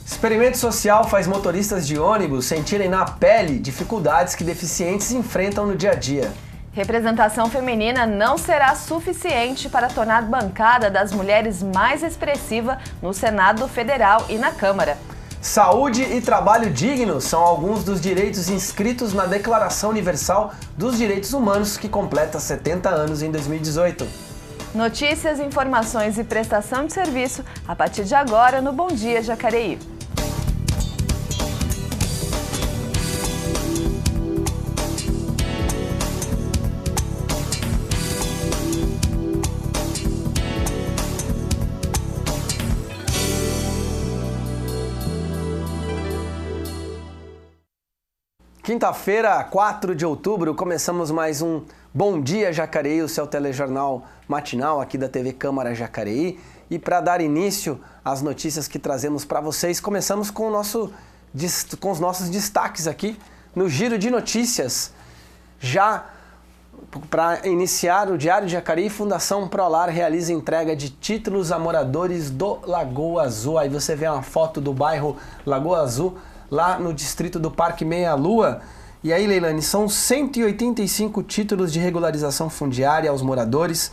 Experimento social faz motoristas de ônibus sentirem na pele dificuldades que deficientes enfrentam no dia a dia. Representação feminina não será suficiente para tornar a bancada das mulheres mais expressiva no Senado Federal e na Câmara. Saúde e trabalho digno são alguns dos direitos inscritos na Declaração Universal dos Direitos Humanos, que completa 70 anos em 2018. Notícias, informações e prestação de serviço a partir de agora no Bom Dia Jacareí. Quinta-feira, 4 de outubro, começamos mais um Bom Dia Jacareí, o seu telejornal matinal aqui da TV Câmara Jacareí. E para dar início às notícias que trazemos para vocês, começamos com os nossos destaques aqui no Giro de Notícias. Já para iniciar o Diário de Jacareí, Fundação Prolar realiza entrega de títulos a moradores do Lagoa Azul. Aí você vê uma foto do bairro Lagoa Azul, lá no distrito do Parque Meia Lua. E aí, Leilane, são 185 títulos de regularização fundiária aos moradores.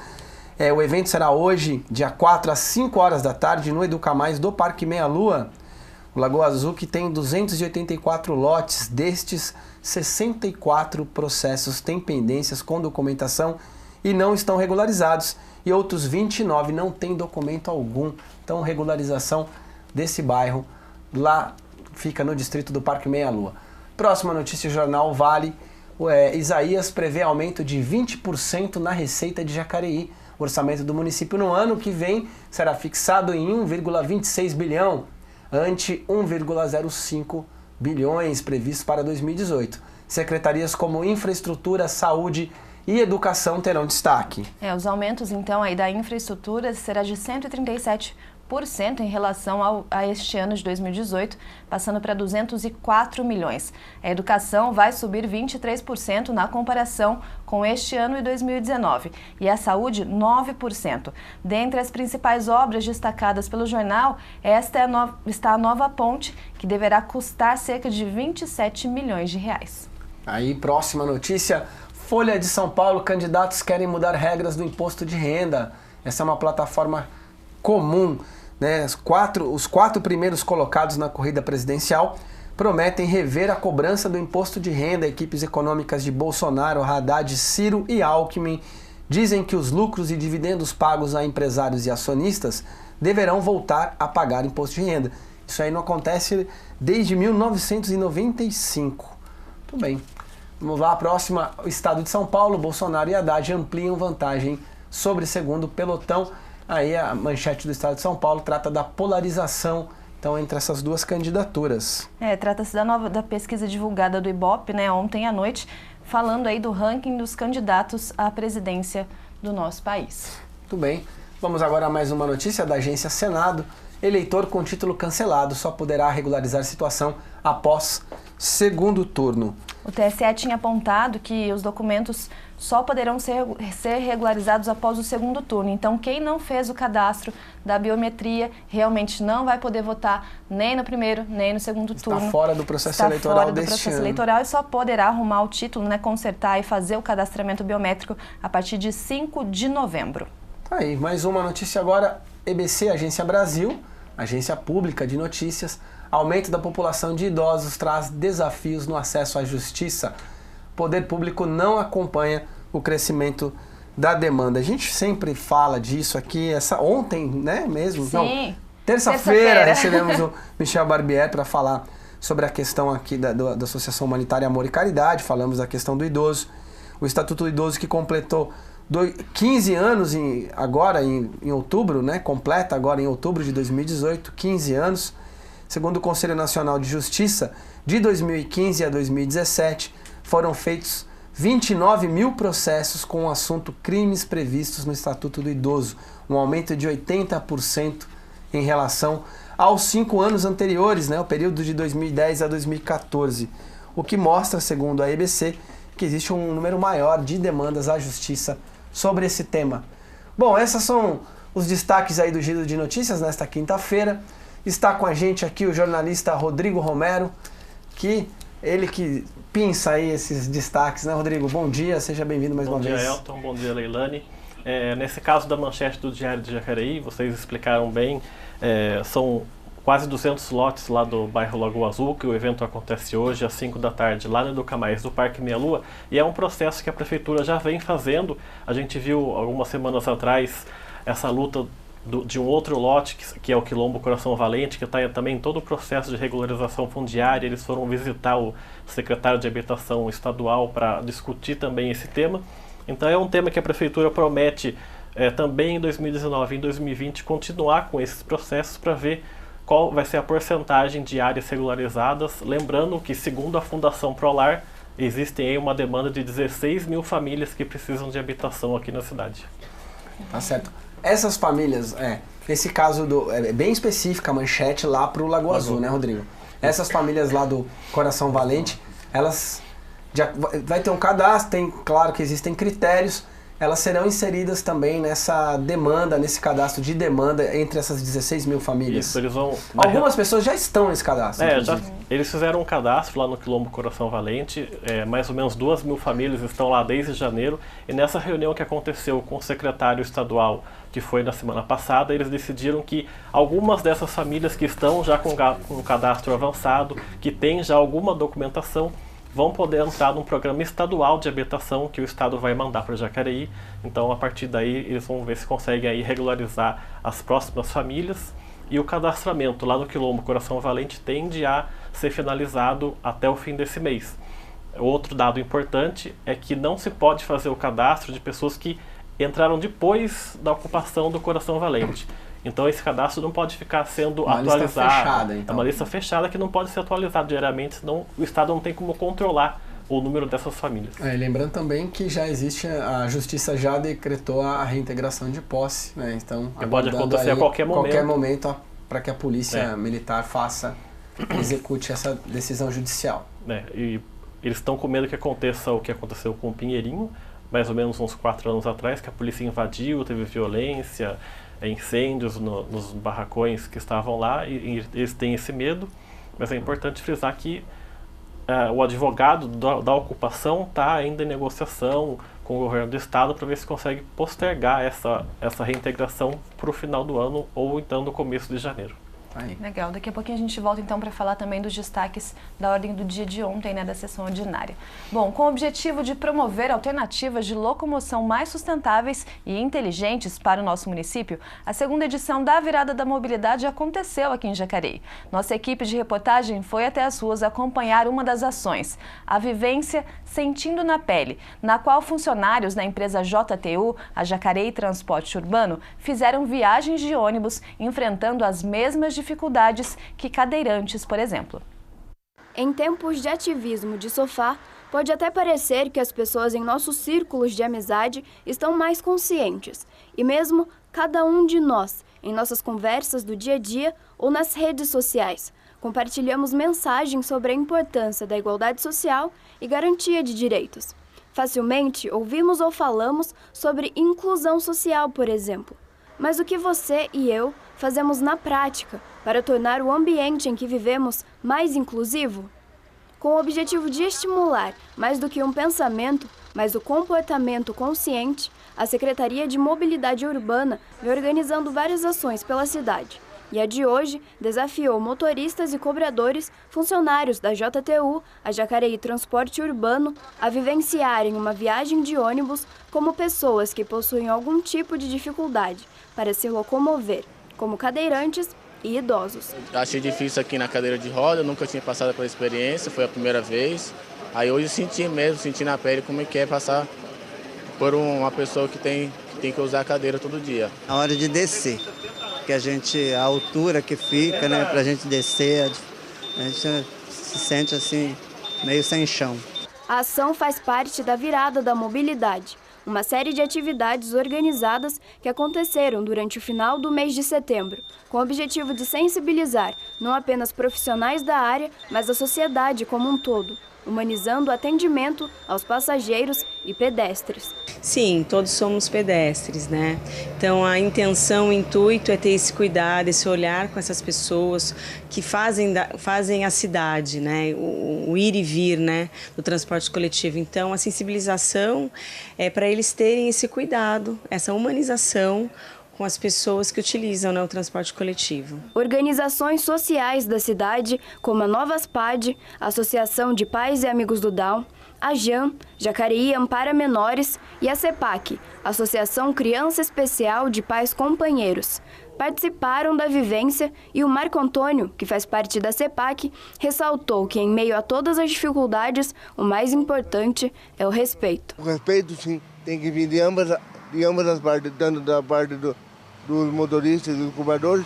O evento será hoje, dia 4, às 5 horas da tarde, no Educa Mais do Parque Meia Lua. O Lagoa Azul, que tem 284 lotes, destes 64 processos têm pendências com documentação e não estão regularizados. E outros 29 não têm documento algum. Então, regularização desse bairro lá fica no distrito do Parque Meia Lua. Próxima notícia, Jornal Vale. Isaías prevê aumento de 20% na receita de Jacareí. O orçamento do município no ano que vem será fixado em 1,26 bilhão, ante 1,05 bilhões previstos para 2018. Secretarias como Infraestrutura, Saúde e Educação terão destaque. Os aumentos, então, aí da infraestrutura será de 137% em relação a este ano de 2018, passando para 204 milhões. A educação vai subir 23% na comparação com este ano e 2019, e a saúde 9%. Dentre as principais obras destacadas pelo jornal, esta está a nova ponte, que deverá custar cerca de 27 milhões de reais. Aí, próxima notícia, Folha de São Paulo, candidatos querem mudar regras do imposto de renda. Essa é uma plataforma comum. Os quatro primeiros colocados na corrida presidencial prometem rever a cobrança do imposto de renda. Equipes econômicas de Bolsonaro, Haddad, Ciro e Alckmin dizem que os lucros e dividendos pagos a empresários e acionistas deverão voltar a pagar imposto de renda. Isso aí não acontece desde 1995. Muito bem. Vamos lá, a próxima, o estado de São Paulo, Bolsonaro e Haddad ampliam vantagem sobre segundo pelotão. Aí a manchete do estado de São Paulo trata da polarização, então, entre essas duas candidaturas. Trata-se da pesquisa divulgada do Ibope, ontem à noite, falando aí do ranking dos candidatos à presidência do nosso país. Muito bem. Vamos agora a mais uma notícia da agência Senado. Eleitor com título cancelado só poderá regularizar situação após segundo turno. O TSE tinha apontado que os documentos só poderão ser regularizados após o segundo turno. Então, quem não fez o cadastro da biometria realmente não vai poder votar nem no primeiro, nem no segundo turno. Está fora do processo eleitoral deste ano. Eleitoral e só poderá arrumar o título, consertar e fazer o cadastramento biométrico a partir de 5 de novembro. Tá aí, mais uma notícia agora. EBC, Agência Brasil, agência pública de notícias. Aumento da população de idosos traz desafios no acesso à justiça. O poder público não acompanha o crescimento da demanda. A gente sempre fala disso aqui. Ontem, mesmo? Sim. Não, terça-feira recebemos o Michel Barbier para falar sobre a questão aqui da Associação Humanitária Amor e Caridade. Falamos da questão do idoso. O Estatuto do Idoso, que completou 15 anos agora em outubro, completa agora em outubro de 2018, 15 anos. Segundo o Conselho Nacional de Justiça, de 2015 a 2017, foram feitos 29 mil processos com o assunto crimes previstos no Estatuto do Idoso, um aumento de 80% em relação aos 5 anos anteriores, o período de 2010 a 2014, o que mostra, segundo a EBC, que existe um número maior de demandas à Justiça sobre esse tema. Bom, esses são os destaques aí do Giro de Notícias nesta quinta-feira. Está com a gente aqui o jornalista Rodrigo Romero, ele que pinça aí esses destaques, né, Rodrigo? Bom dia, seja bem-vindo mais uma vez. Bom dia, Elton, bom dia, Leilane. Nesse caso da manchete do Diário de Jacareí, vocês explicaram bem, são quase 200 lotes lá do bairro Lagoa Azul, que o evento acontece hoje às 5 da tarde, lá no Educa Mais, do Parque Meia Lua, e é um processo que a Prefeitura já vem fazendo. A gente viu algumas semanas atrás essa luta de um outro lote, que é o Quilombo Coração Valente, que está também em todo o processo de regularização fundiária. Eles foram visitar o secretário de Habitação estadual para discutir também esse tema. Então é um tema que a Prefeitura promete também em 2019 e em 2020 continuar com esses processos para ver qual vai ser a porcentagem de áreas regularizadas. Lembrando que, segundo a Fundação Prolar, existem aí uma demanda de 16 mil famílias que precisam de habitação aqui na cidade. Tá certo. Essas famílias, nesse caso é bem específica a manchete lá para o Lagoa Azul, né, Rodrigo? Essas famílias lá do Coração Valente, elas vai ter um cadastro, claro que existem critérios, elas serão inseridas também nessa demanda, nesse cadastro de demanda entre essas 16 mil famílias. Isso, eles vão... Algumas pessoas já estão nesse cadastro. Eles fizeram um cadastro lá no Quilombo Coração Valente, mais ou menos 2 mil famílias estão lá desde janeiro, e nessa reunião que aconteceu com o secretário estadual, que foi na semana passada, eles decidiram que algumas dessas famílias que estão já com o cadastro avançado, que têm já alguma documentação, vão poder entrar num programa estadual de habitação que o Estado vai mandar para Jacareí. Então, a partir daí, eles vão ver se conseguem aí regularizar as próximas famílias. E o cadastramento lá no Quilombo Coração Valente tende a ser finalizado até o fim desse mês. Outro dado importante é que não se pode fazer o cadastro de pessoas que entraram depois da ocupação do Coração Valente. Então esse cadastro não pode ficar sendo atualizado. Lista fechada, então. É uma lista fechada que não pode ser atualizada diariamente, senão o Estado não tem como controlar o número dessas famílias. Lembrando também que já existe, a Justiça já decretou a reintegração de posse, né? Então pode acontecer a qualquer momento para que a Polícia Militar execute essa decisão judicial. E eles estão com medo que aconteça o que aconteceu com o Pinheirinho, mais ou menos uns 4 anos atrás, que a polícia invadiu, teve violência, incêndios nos barracões que estavam lá, e eles têm esse medo, mas é importante frisar que o advogado da ocupação está ainda em negociação com o governo do estado para ver se consegue postergar essa reintegração para o final do ano ou então no começo de janeiro. Aí. Legal, daqui a pouquinho a gente volta então para falar também dos destaques da ordem do dia de ontem, né, da sessão ordinária. Bom, com o objetivo de promover alternativas de locomoção mais sustentáveis e inteligentes para o nosso município, a segunda edição da Virada da Mobilidade aconteceu aqui em Jacareí. Nossa equipe de reportagem foi até as ruas acompanhar uma das ações, a vivência Sentindo na Pele, na qual funcionários da empresa JTU, a Jacareí Transporte Urbano, fizeram viagens de ônibus enfrentando as mesmas dificuldades que cadeirantes, por exemplo. Em tempos de ativismo de sofá, pode até parecer que as pessoas em nossos círculos de amizade estão mais conscientes. E mesmo cada um de nós, em nossas conversas do dia a dia ou nas redes sociais, compartilhamos mensagens sobre a importância da igualdade social e garantia de direitos. Facilmente ouvimos ou falamos sobre inclusão social, por exemplo. Mas o que você e eu fazemos na prática para tornar o ambiente em que vivemos mais inclusivo? Com o objetivo de estimular, mais do que um pensamento, mas o comportamento consciente, a Secretaria de Mobilidade Urbana vem organizando várias ações pela cidade. E a de hoje desafiou motoristas e cobradores, funcionários da JTU, a Jacareí Transporte Urbano, a vivenciarem uma viagem de ônibus como pessoas que possuem algum tipo de dificuldade para se locomover, como cadeirantes e idosos. Achei difícil aqui na cadeira de roda, nunca tinha passado pela experiência, foi a primeira vez. Aí hoje senti na pele como é que é passar por uma pessoa que tem que usar a cadeira todo dia. Na hora de descer, que a altura que fica, né, pra gente descer, a gente se sente assim, meio sem chão. A ação faz parte da Virada da Mobilidade, uma série de atividades organizadas que aconteceram durante o final do mês de setembro, com o objetivo de sensibilizar não apenas profissionais da área, mas a sociedade como um todo. humanizando o atendimento aos passageiros e pedestres. Sim, todos somos pedestres, né? Então a intenção, o intuito é ter esse cuidado, esse olhar com essas pessoas que fazem a cidade, né? O ir e vir, né? Do transporte coletivo. Então a sensibilização é para eles terem esse cuidado, essa humanização com as pessoas que utilizam, né, o transporte coletivo. Organizações sociais da cidade, como a Novas PAD, Associação de Pais e Amigos do Down, a JAN, Jacareí Ampara Menores, e a CEPAC, Associação Criança Especial de Pais Companheiros, participaram da vivência e o Marco Antônio, que faz parte da CEPAC, ressaltou que, em meio a todas as dificuldades, o mais importante é o respeito. O respeito, sim, tem que vir de ambas as partes, tanto da parte dos motoristas, dos cobradores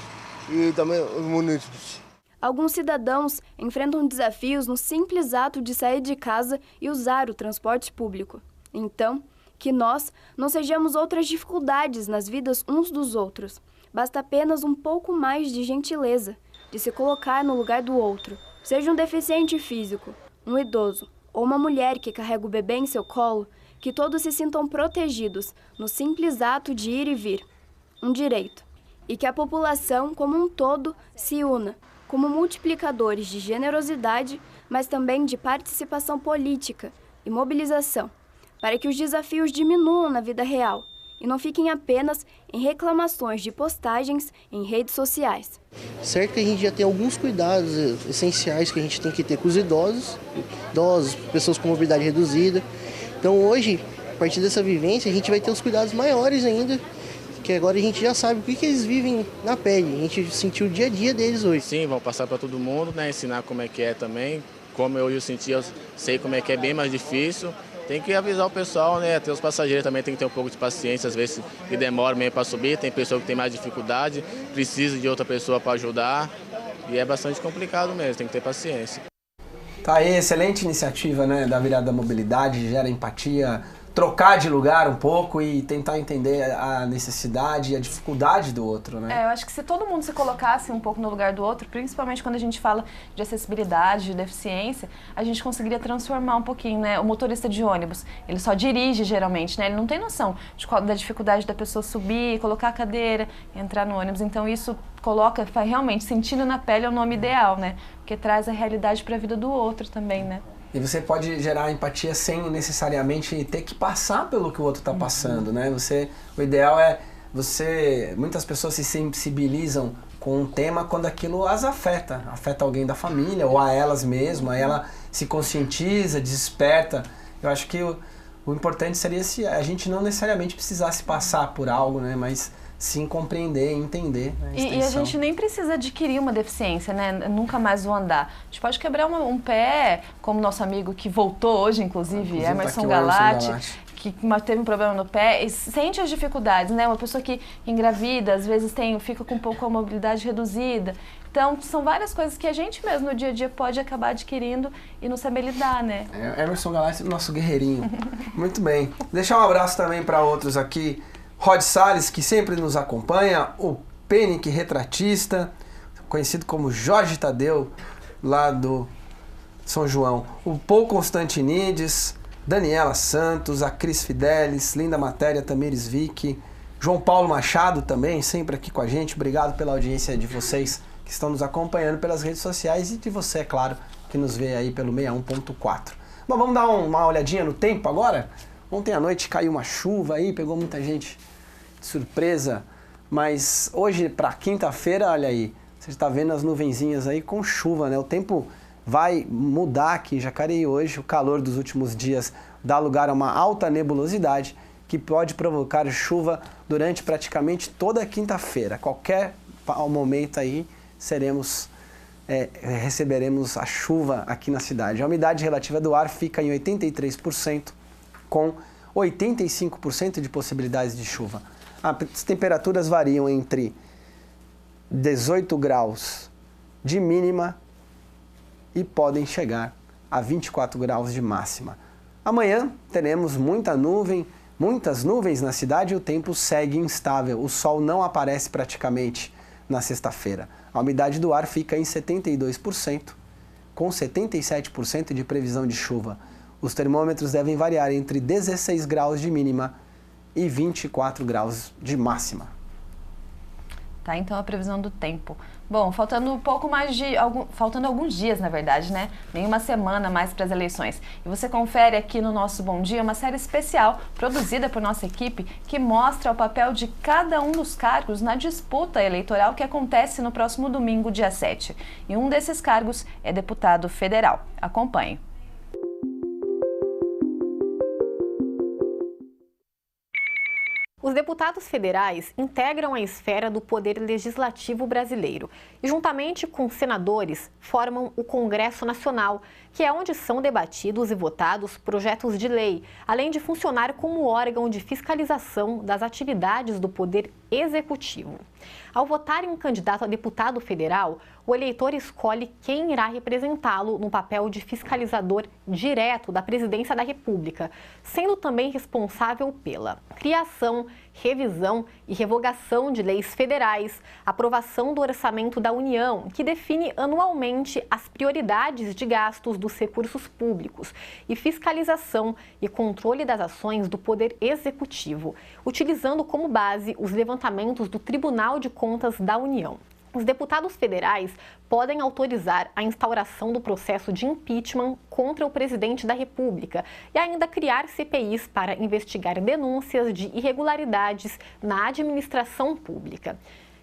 e também os munícipes. Alguns cidadãos enfrentam desafios no simples ato de sair de casa e usar o transporte público. Então, que nós não sejamos outras dificuldades nas vidas uns dos outros. Basta apenas um pouco mais de gentileza, de se colocar no lugar do outro. Seja um deficiente físico, um idoso ou uma mulher que carrega o bebê em seu colo, que todos se sintam protegidos no simples ato de ir e vir. Um direito. E que a população como um todo se una, como multiplicadores de generosidade, mas também de participação política e mobilização, para que os desafios diminuam na vida real e não fiquem apenas em reclamações de postagens em redes sociais. Certo que a gente já tem alguns cuidados essenciais que a gente tem que ter com os idosos, pessoas com mobilidade reduzida. Então hoje, a partir dessa vivência, a gente vai ter os cuidados maiores ainda, que agora a gente já sabe o que eles vivem na pele, a gente sentiu o dia a dia deles hoje. Sim, vão passar para todo mundo, né? Ensinar como é que é também. Como eu senti, eu sei como é que é bem mais difícil. Tem que avisar o pessoal, né? Até os passageiros também tem que ter um pouco de paciência, às vezes que demora meio para subir, tem pessoa que tem mais dificuldade, precisa de outra pessoa para ajudar. E é bastante complicado mesmo, tem que ter paciência. Tá aí, excelente iniciativa, né, da Virada da Mobilidade, gera empatia, trocar de lugar um pouco e tentar entender a necessidade e a dificuldade do outro, né? Eu acho que se todo mundo se colocasse um pouco no lugar do outro, principalmente quando a gente fala de acessibilidade, de deficiência, a gente conseguiria transformar um pouquinho, né? O motorista de ônibus, ele só dirige geralmente, né? Ele não tem noção da dificuldade da pessoa subir, colocar a cadeira, entrar no ônibus. Então isso coloca, realmente, sentindo na pele é o nome ideal, né? Porque traz a realidade para a vida do outro também, né? E você pode gerar empatia sem necessariamente ter que passar pelo que o outro está passando, né? O ideal é muitas pessoas se sensibilizam com um tema quando aquilo as afeta alguém da família ou a elas mesmas, aí ela se conscientiza, desperta. Eu acho que o importante seria se a gente não necessariamente precisasse passar por algo, né? Mas sim compreender, entender a extensão. E a gente nem precisa adquirir uma deficiência, né? Nunca mais vou andar. A gente pode quebrar um pé, como nosso amigo que voltou hoje, inclusive Emerson Galati, que teve um problema no pé e sente as dificuldades, né? Uma pessoa que engravida, às vezes fica com um pouco a mobilidade reduzida. Então, são várias coisas que a gente mesmo no dia a dia pode acabar adquirindo e não saber lidar, né? Emerson Galati, nosso guerreirinho. Muito bem. Deixar um abraço também para outros aqui. Rod Salles, que sempre nos acompanha, o Penick Retratista, conhecido como Jorge Tadeu, lá do São João, o Paul Constantinides, Daniela Santos, a Cris Fidelis, Linda Matéria, Tamires Vick, João Paulo Machado também, sempre aqui com a gente. Obrigado pela audiência de vocês que estão nos acompanhando pelas redes sociais e de você, é claro, que nos vê aí pelo 61.4. Bom, vamos dar uma olhadinha no tempo agora? Ontem à noite caiu uma chuva aí, pegou muita gente de surpresa, mas hoje para quinta-feira, olha aí, você está vendo as nuvenzinhas aí com chuva, né? O tempo vai mudar aqui em Jacareí hoje, o calor dos últimos dias dá lugar a uma alta nebulosidade que pode provocar chuva durante praticamente toda a quinta-feira. Qualquer momento aí receberemos a chuva aqui na cidade. A umidade relativa do ar fica em 83%, com 85% de possibilidades de chuva. As temperaturas variam entre 18 graus de mínima e podem chegar a 24 graus de máxima. Amanhã teremos muitas nuvens na cidade e o tempo segue instável. O sol não aparece praticamente na sexta-feira. A umidade do ar fica em 72%, com 77% de previsão de chuva. Os termômetros devem variar entre 16 graus de mínima e 24 graus de máxima. Tá, então a previsão do tempo. Bom, faltando alguns dias, na verdade, né? Nem uma semana mais para as eleições. E você confere aqui no nosso Bom Dia uma série especial produzida por nossa equipe que mostra o papel de cada um dos cargos na disputa eleitoral que acontece no próximo domingo, dia 7. E um desses cargos é deputado federal. Acompanhe. Os deputados federais integram a esfera do poder legislativo brasileiro e, juntamente com senadores, formam o Congresso Nacional, que é onde são debatidos e votados projetos de lei, além de funcionar como órgão de fiscalização das atividades do poder executivo. Ao votar em um candidato a deputado federal, o eleitor escolhe quem irá representá-lo no papel de fiscalizador direto da Presidência da República, sendo também responsável pela criação, revisão e revogação de leis federais, aprovação do orçamento da União, que define anualmente as prioridades de gastos dos recursos públicos, e fiscalização e controle das ações do Poder Executivo, utilizando como base os levantamentos do Tribunal de Contas da União. Os deputados federais podem autorizar a instauração do processo de impeachment contra o presidente da República e ainda criar CPIs para investigar denúncias de irregularidades na administração pública.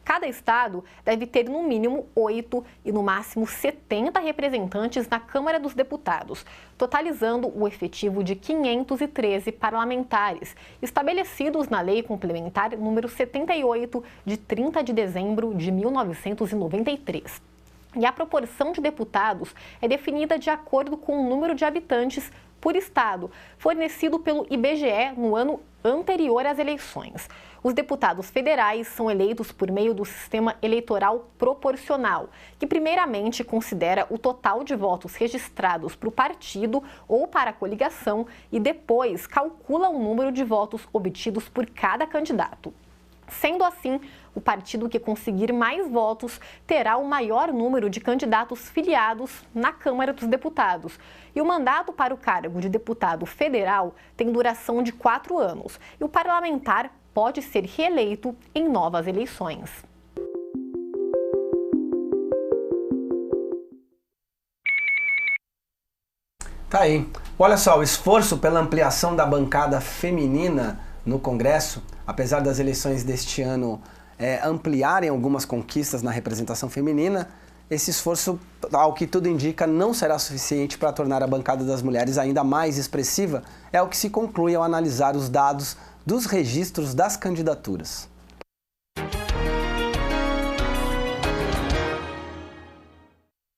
Cada estado deve ter no mínimo 8 e no máximo 70 representantes na Câmara dos Deputados, totalizando o efetivo de 513 parlamentares, estabelecidos na Lei Complementar número 78, de 30 de dezembro de 1993. E a proporção de deputados é definida de acordo com o número de habitantes por estado, fornecido pelo IBGE no ano anterior às eleições. Os deputados federais são eleitos por meio do sistema eleitoral proporcional, que primeiramente considera o total de votos registrados para o partido ou para a coligação e depois calcula o número de votos obtidos por cada candidato. Sendo assim, o partido que conseguir mais votos terá o maior número de candidatos filiados na Câmara dos Deputados. E o mandato para o cargo de deputado federal tem duração de 4 anos e o parlamentar pode ser reeleito em novas eleições. Tá aí. Olha só, o esforço pela ampliação da bancada feminina no Congresso, apesar das eleições deste ano ampliarem algumas conquistas na representação feminina, esse esforço, ao que tudo indica, não será suficiente para tornar a bancada das mulheres ainda mais expressiva, é o que se conclui ao analisar os dados dos registros das candidaturas.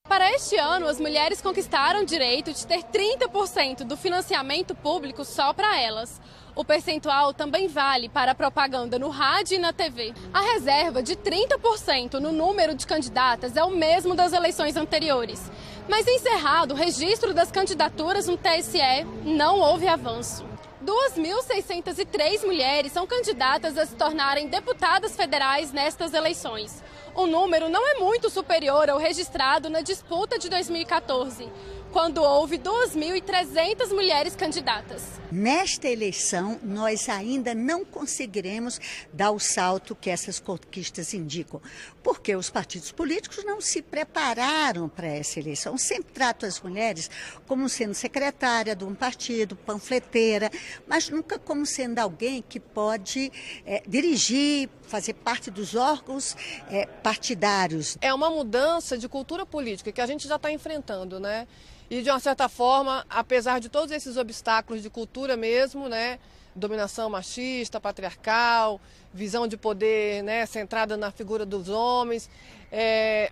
Para este ano, as mulheres conquistaram o direito de ter 30% do financiamento público só para elas. O percentual também vale para a propaganda no rádio e na TV. A reserva de 30% no número de candidatas é o mesmo das eleições anteriores. Mas encerrado o registro das candidaturas no TSE, não houve avanço. 2.603 mulheres são candidatas a se tornarem deputadas federais nestas eleições. O número não é muito superior ao registrado na disputa de 2014, quando houve 2.300 mulheres candidatas. Nesta eleição, nós ainda não conseguiremos dar o salto que essas conquistas indicam, porque os partidos políticos não se prepararam para essa eleição. Eu sempre trato as mulheres como sendo secretária de um partido, panfleteira, mas nunca como sendo alguém que pode dirigir, fazer parte dos órgãos partidários. É uma mudança de cultura política que a gente já está enfrentando, né? E, de uma certa forma, apesar de todos esses obstáculos de cultura mesmo, né, dominação machista, patriarcal, visão de poder, né, centrada na figura dos homens,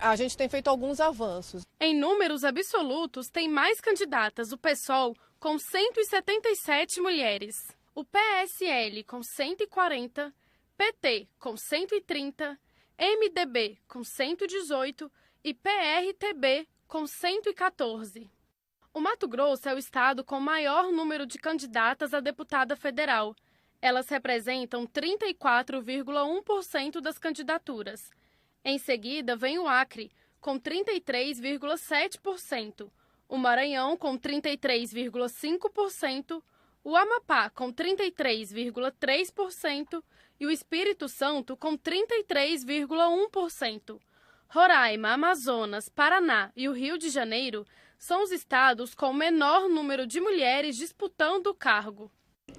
a gente tem feito alguns avanços. Em números absolutos, tem mais candidatas o PSOL, com 177 mulheres, o PSL, com 140, PT, com 130, MDB, com 118 e PRTB, com 114. O Mato Grosso é o estado com maior número de candidatas a deputada federal. Elas representam 34,1% das candidaturas. Em seguida, vem o Acre, com 33,7%, o Maranhão, com 33,5%, o Amapá, com 33,3% e o Espírito Santo, com 33,1%. Roraima, Amazonas, Paraná e o Rio de Janeiro são os estados com o menor número de mulheres disputando o cargo.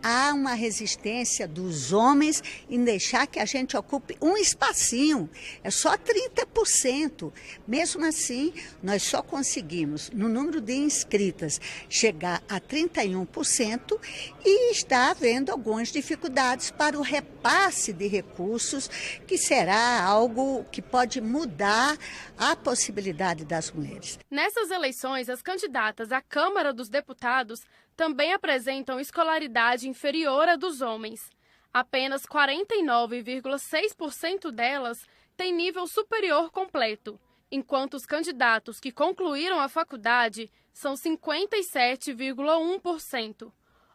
Há uma resistência dos homens em deixar que a gente ocupe um espacinho, é só 30%. Mesmo assim, nós só conseguimos, no número de inscritas, chegar a 31% e está havendo algumas dificuldades para o repasse de recursos, que será algo que pode mudar a possibilidade das mulheres. Nessas eleições, as candidatas à Câmara dos Deputados também apresentam escolaridade inferior à dos homens. Apenas 49,6% delas têm nível superior completo, enquanto os candidatos que concluíram a faculdade são 57,1%.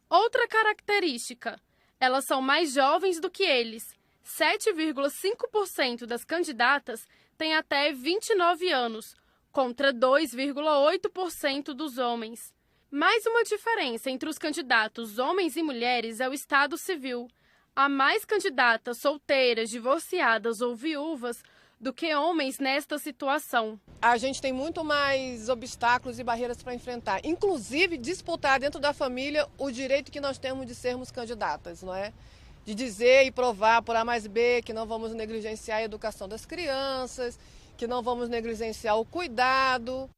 Outra característica, elas são mais jovens do que eles. 7,5% das candidatas têm até 29 anos, contra 2,8% dos homens. Mais uma diferença entre os candidatos homens e mulheres é o estado civil. Há mais candidatas solteiras, divorciadas ou viúvas do que homens nesta situação. A gente tem muito mais obstáculos e barreiras para enfrentar, inclusive disputar dentro da família o direito que nós temos de sermos candidatas, não é? De dizer e provar por A mais B que não vamos negligenciar a educação das crianças, que não vamos negligenciar o cuidado.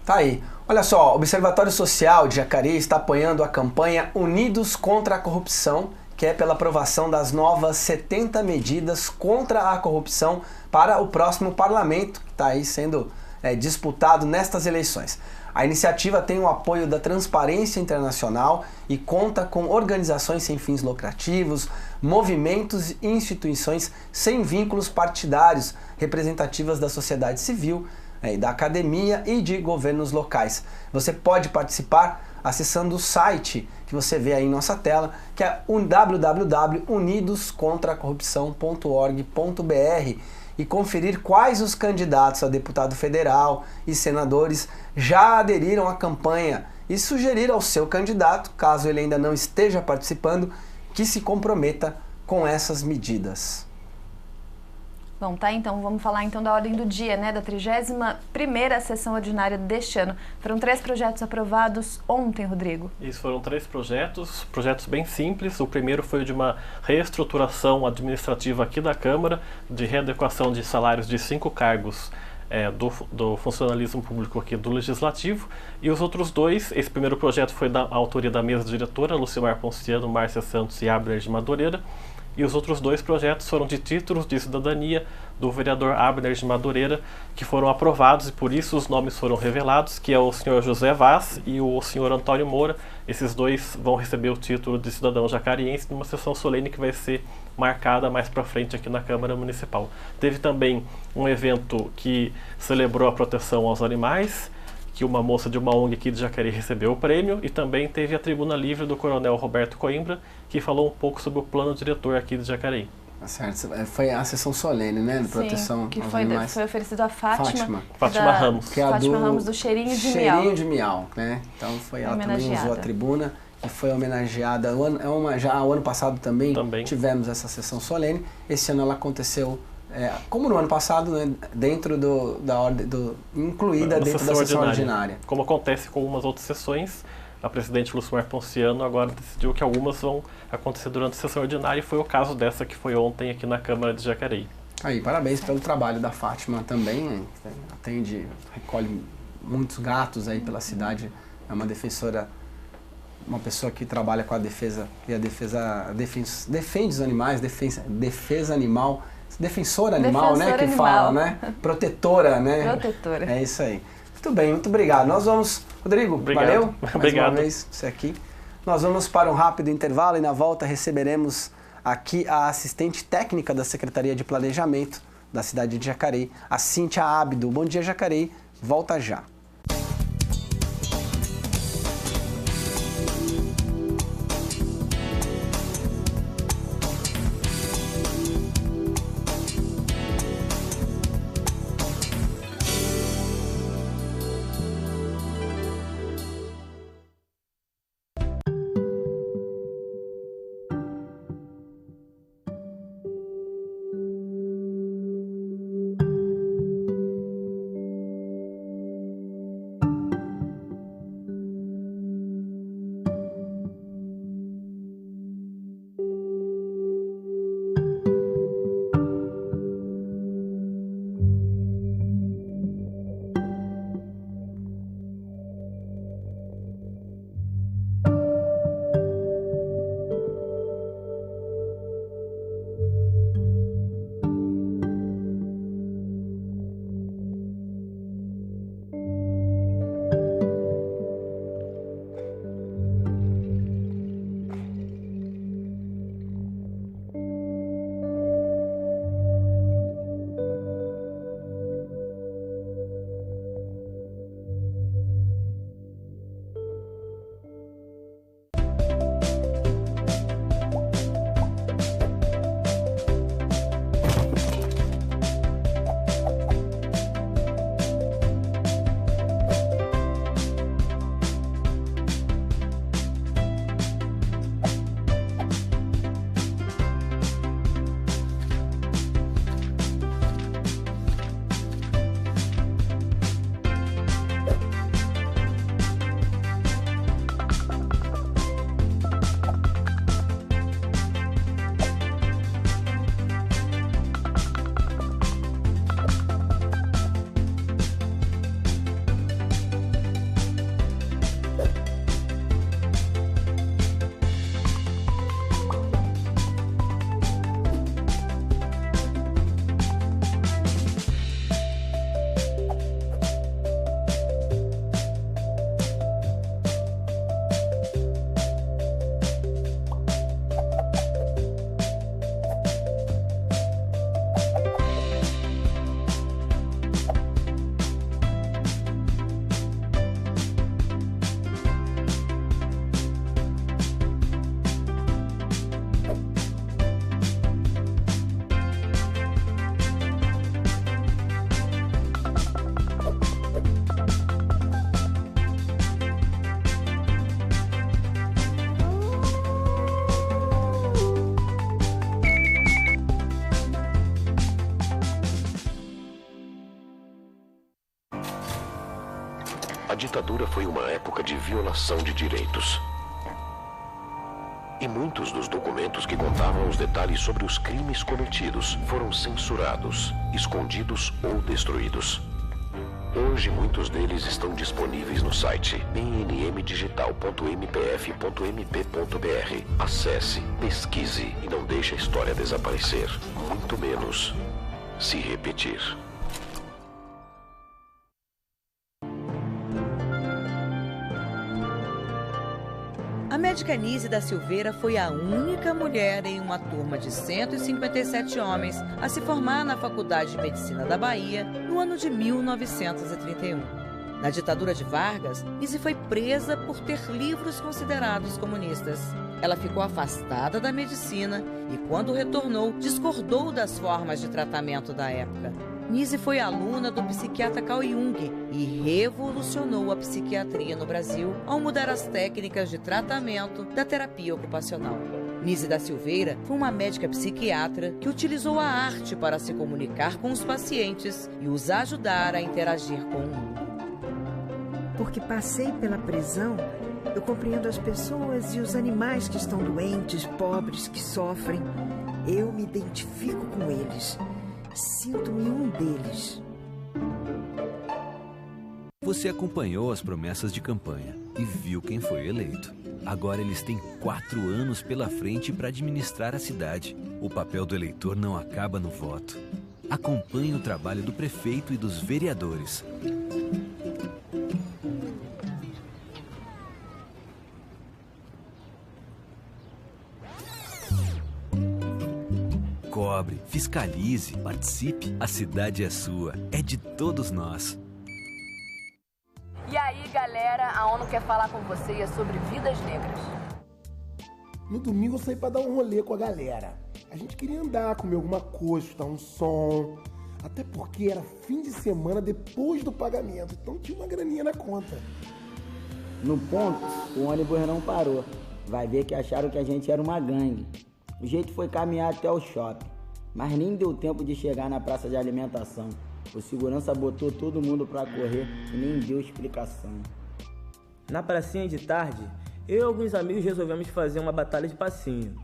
Tá aí. Olha só, o Observatório Social de Jacareí está apoiando a campanha Unidos contra a Corrupção, que é pela aprovação das novas 70 medidas contra a corrupção para o próximo parlamento, que está aí sendo disputado nestas eleições. A iniciativa tem o apoio da Transparência Internacional e conta com organizações sem fins lucrativos, movimentos e instituições sem vínculos partidários, representativas da sociedade civil, da academia e de governos locais. Você pode participar acessando o site que você vê aí em nossa tela, que é www.unidoscontracorrupção.org.br, e conferir quais os candidatos a deputado federal e senadores já aderiram à campanha e sugerir ao seu candidato, caso ele ainda não esteja participando, que se comprometa com essas medidas. Bom, tá, então vamos falar então da ordem do dia, né, da 31ª sessão ordinária deste ano. Foram 3 projetos aprovados ontem, Rodrigo. Isso, foram 3 projetos bem simples. O primeiro foi o de uma reestruturação administrativa aqui da Câmara, de readequação de salários de 5 cargos do funcionalismo público aqui do Legislativo. E os outros 2, esse primeiro projeto foi da autoria da mesa diretora, Lucimar Ponciano, Márcia Santos e Abner de Madureira. E os outros 2 projetos foram de títulos de cidadania do vereador Abner de Madureira, que foram aprovados e por isso os nomes foram revelados, que é o senhor José Vaz e o senhor Antônio Moura. Esses 2 vão receber o título de cidadão jacariense numa sessão solene que vai ser marcada mais para frente aqui na Câmara Municipal. Teve também um evento que celebrou a proteção aos animais, que uma moça de uma ONG aqui de Jacareí recebeu o prêmio, e também teve a tribuna livre do coronel Roberto Coimbra, que falou um pouco sobre o plano diretor aqui de Jacareí. Certo, foi a sessão solene, né, de proteção aos animais. Foi oferecido a Fátima Ramos. Que é Fátima Ramos do Cheirinho de Miau. Cheirinho de Miau, né? Então ela também usou a tribuna e foi homenageada. Já o ano passado também tivemos essa sessão solene. Esse ano ela aconteceu como no ano passado, né, dentro da ordem, incluída dentro da sessão ordinária. Como acontece com algumas outras sessões, a presidente Lucimar Ponciano agora decidiu que algumas vão acontecer durante a sessão ordinária, e foi o caso dessa que foi ontem aqui na Câmara de Jacareí. Aí, parabéns pelo trabalho da Fátima também, recolhe muitos gatos aí pela cidade, é uma defensora, uma pessoa que trabalha com a defesa, e defende os animais, defesa animal, defensora animal, né, que fala, né? Protetora, né? Protetora. É isso aí. Muito bem, muito obrigado. Nós vamos, Rodrigo, valeu mais uma vez você aqui. Nós vamos para um rápido intervalo e na volta receberemos aqui a assistente técnica da Secretaria de Planejamento da cidade de Jacareí, a Cíntia Abdo. Bom dia, Jacareí. Volta já. A ditadura foi uma época de violação de direitos. E muitos dos documentos que contavam os detalhes sobre os crimes cometidos foram censurados, escondidos ou destruídos. Hoje, muitos deles estão disponíveis no site pnmdigital.mpf.mp.br. Acesse, pesquise e não deixe a história desaparecer, muito menos se repetir. A médica Nise da Silveira foi a única mulher em uma turma de 157 homens a se formar na Faculdade de Medicina da Bahia no ano de 1931. Na ditadura de Vargas, Nise foi presa por ter livros considerados comunistas. Ela ficou afastada da medicina e, quando retornou, discordou das formas de tratamento da época. Nise foi aluna do psiquiatra Carl Jung e revolucionou a psiquiatria no Brasil ao mudar as técnicas de tratamento da terapia ocupacional. Nise da Silveira foi uma médica psiquiatra que utilizou a arte para se comunicar com os pacientes e os ajudar a interagir com o mundo. Porque passei pela prisão, eu compreendo as pessoas e os animais que estão doentes, pobres, que sofrem. Eu me identifico com eles. Sinto-me um deles. Você acompanhou as promessas de campanha e viu quem foi eleito. Agora eles têm 4 anos pela frente para administrar a cidade. O papel do eleitor não acaba no voto. Acompanhe o trabalho do prefeito e dos vereadores. Cobre, fiscalize, participe. A cidade é sua, é de todos nós. E aí, galera, a ONU quer falar com vocês sobre vidas negras. No domingo eu saí pra dar um rolê com a galera. A gente queria andar, comer alguma coisa, escutar um som. Até porque era fim de semana depois do pagamento, então tinha uma graninha na conta. No ponto, o ônibus não parou. Vai ver que acharam que a gente era uma gangue. O jeito foi caminhar até o shopping, mas nem deu tempo de chegar na praça de alimentação. O segurança botou todo mundo pra correr e nem deu explicação. Na pracinha de tarde, eu e alguns amigos resolvemos fazer uma batalha de passinho.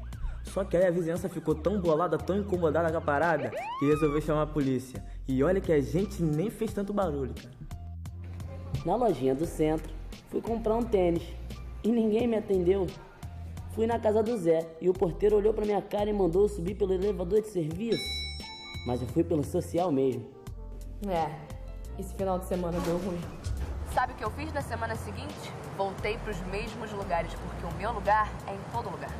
Só que aí a vizinhança ficou tão bolada, tão incomodada com a parada, que resolveu chamar a polícia. E olha que a gente nem fez tanto barulho, cara. Na lojinha do centro, fui comprar um tênis e ninguém me atendeu. Fui na casa do Zé e o porteiro olhou pra minha cara e mandou eu subir pelo elevador de serviço. Mas eu fui pelo social mesmo. Esse final de semana deu ruim. Sabe o que eu fiz na semana seguinte? Voltei pros mesmos lugares, porque o meu lugar é em todo lugar.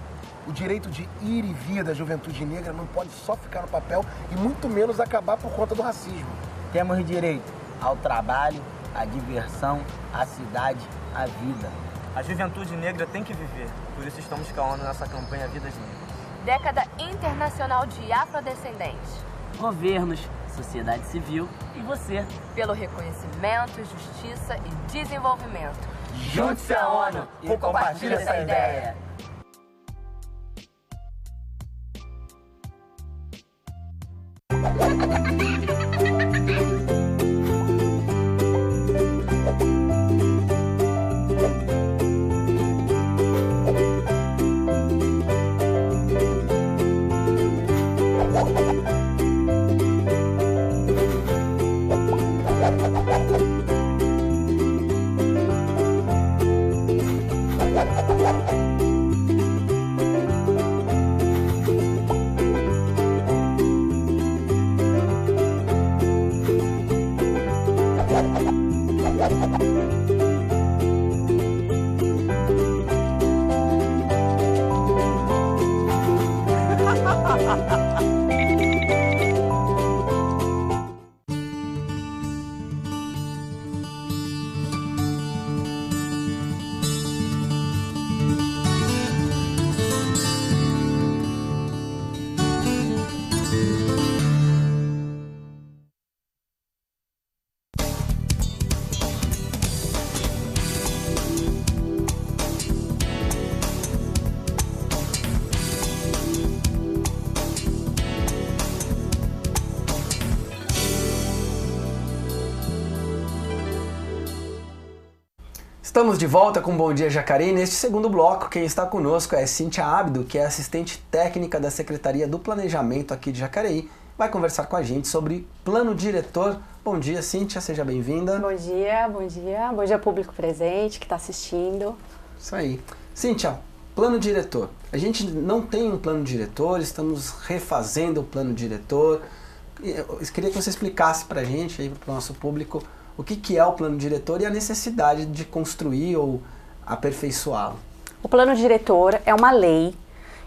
O direito de ir e vir da juventude negra não pode só ficar no papel e muito menos acabar por conta do racismo. Temos direito ao trabalho, à diversão, à cidade, à vida. A juventude negra tem que viver, por isso estamos com a ONU nessa campanha Vidas Negras. Década Internacional de Afrodescendentes. Governos, sociedade civil e você. Pelo reconhecimento, justiça e desenvolvimento. Junte-se à ONU e compartilhe essa ideia. Estamos de volta com Bom Dia Jacareí. Neste segundo bloco, quem está conosco é Cíntia Ábido, que é assistente técnica da Secretaria do Planejamento aqui de Jacareí. Vai conversar com a gente sobre plano diretor. Bom dia, Cíntia, seja bem-vinda. Bom dia, bom dia. Bom dia ao público presente que está assistindo. Isso aí. Cíntia, plano diretor. A gente não tem um plano diretor, estamos refazendo o plano diretor. Eu queria que você explicasse para a gente, para o nosso público, o que é o plano diretor e a necessidade de construir ou aperfeiçoá-lo. O plano diretor é uma lei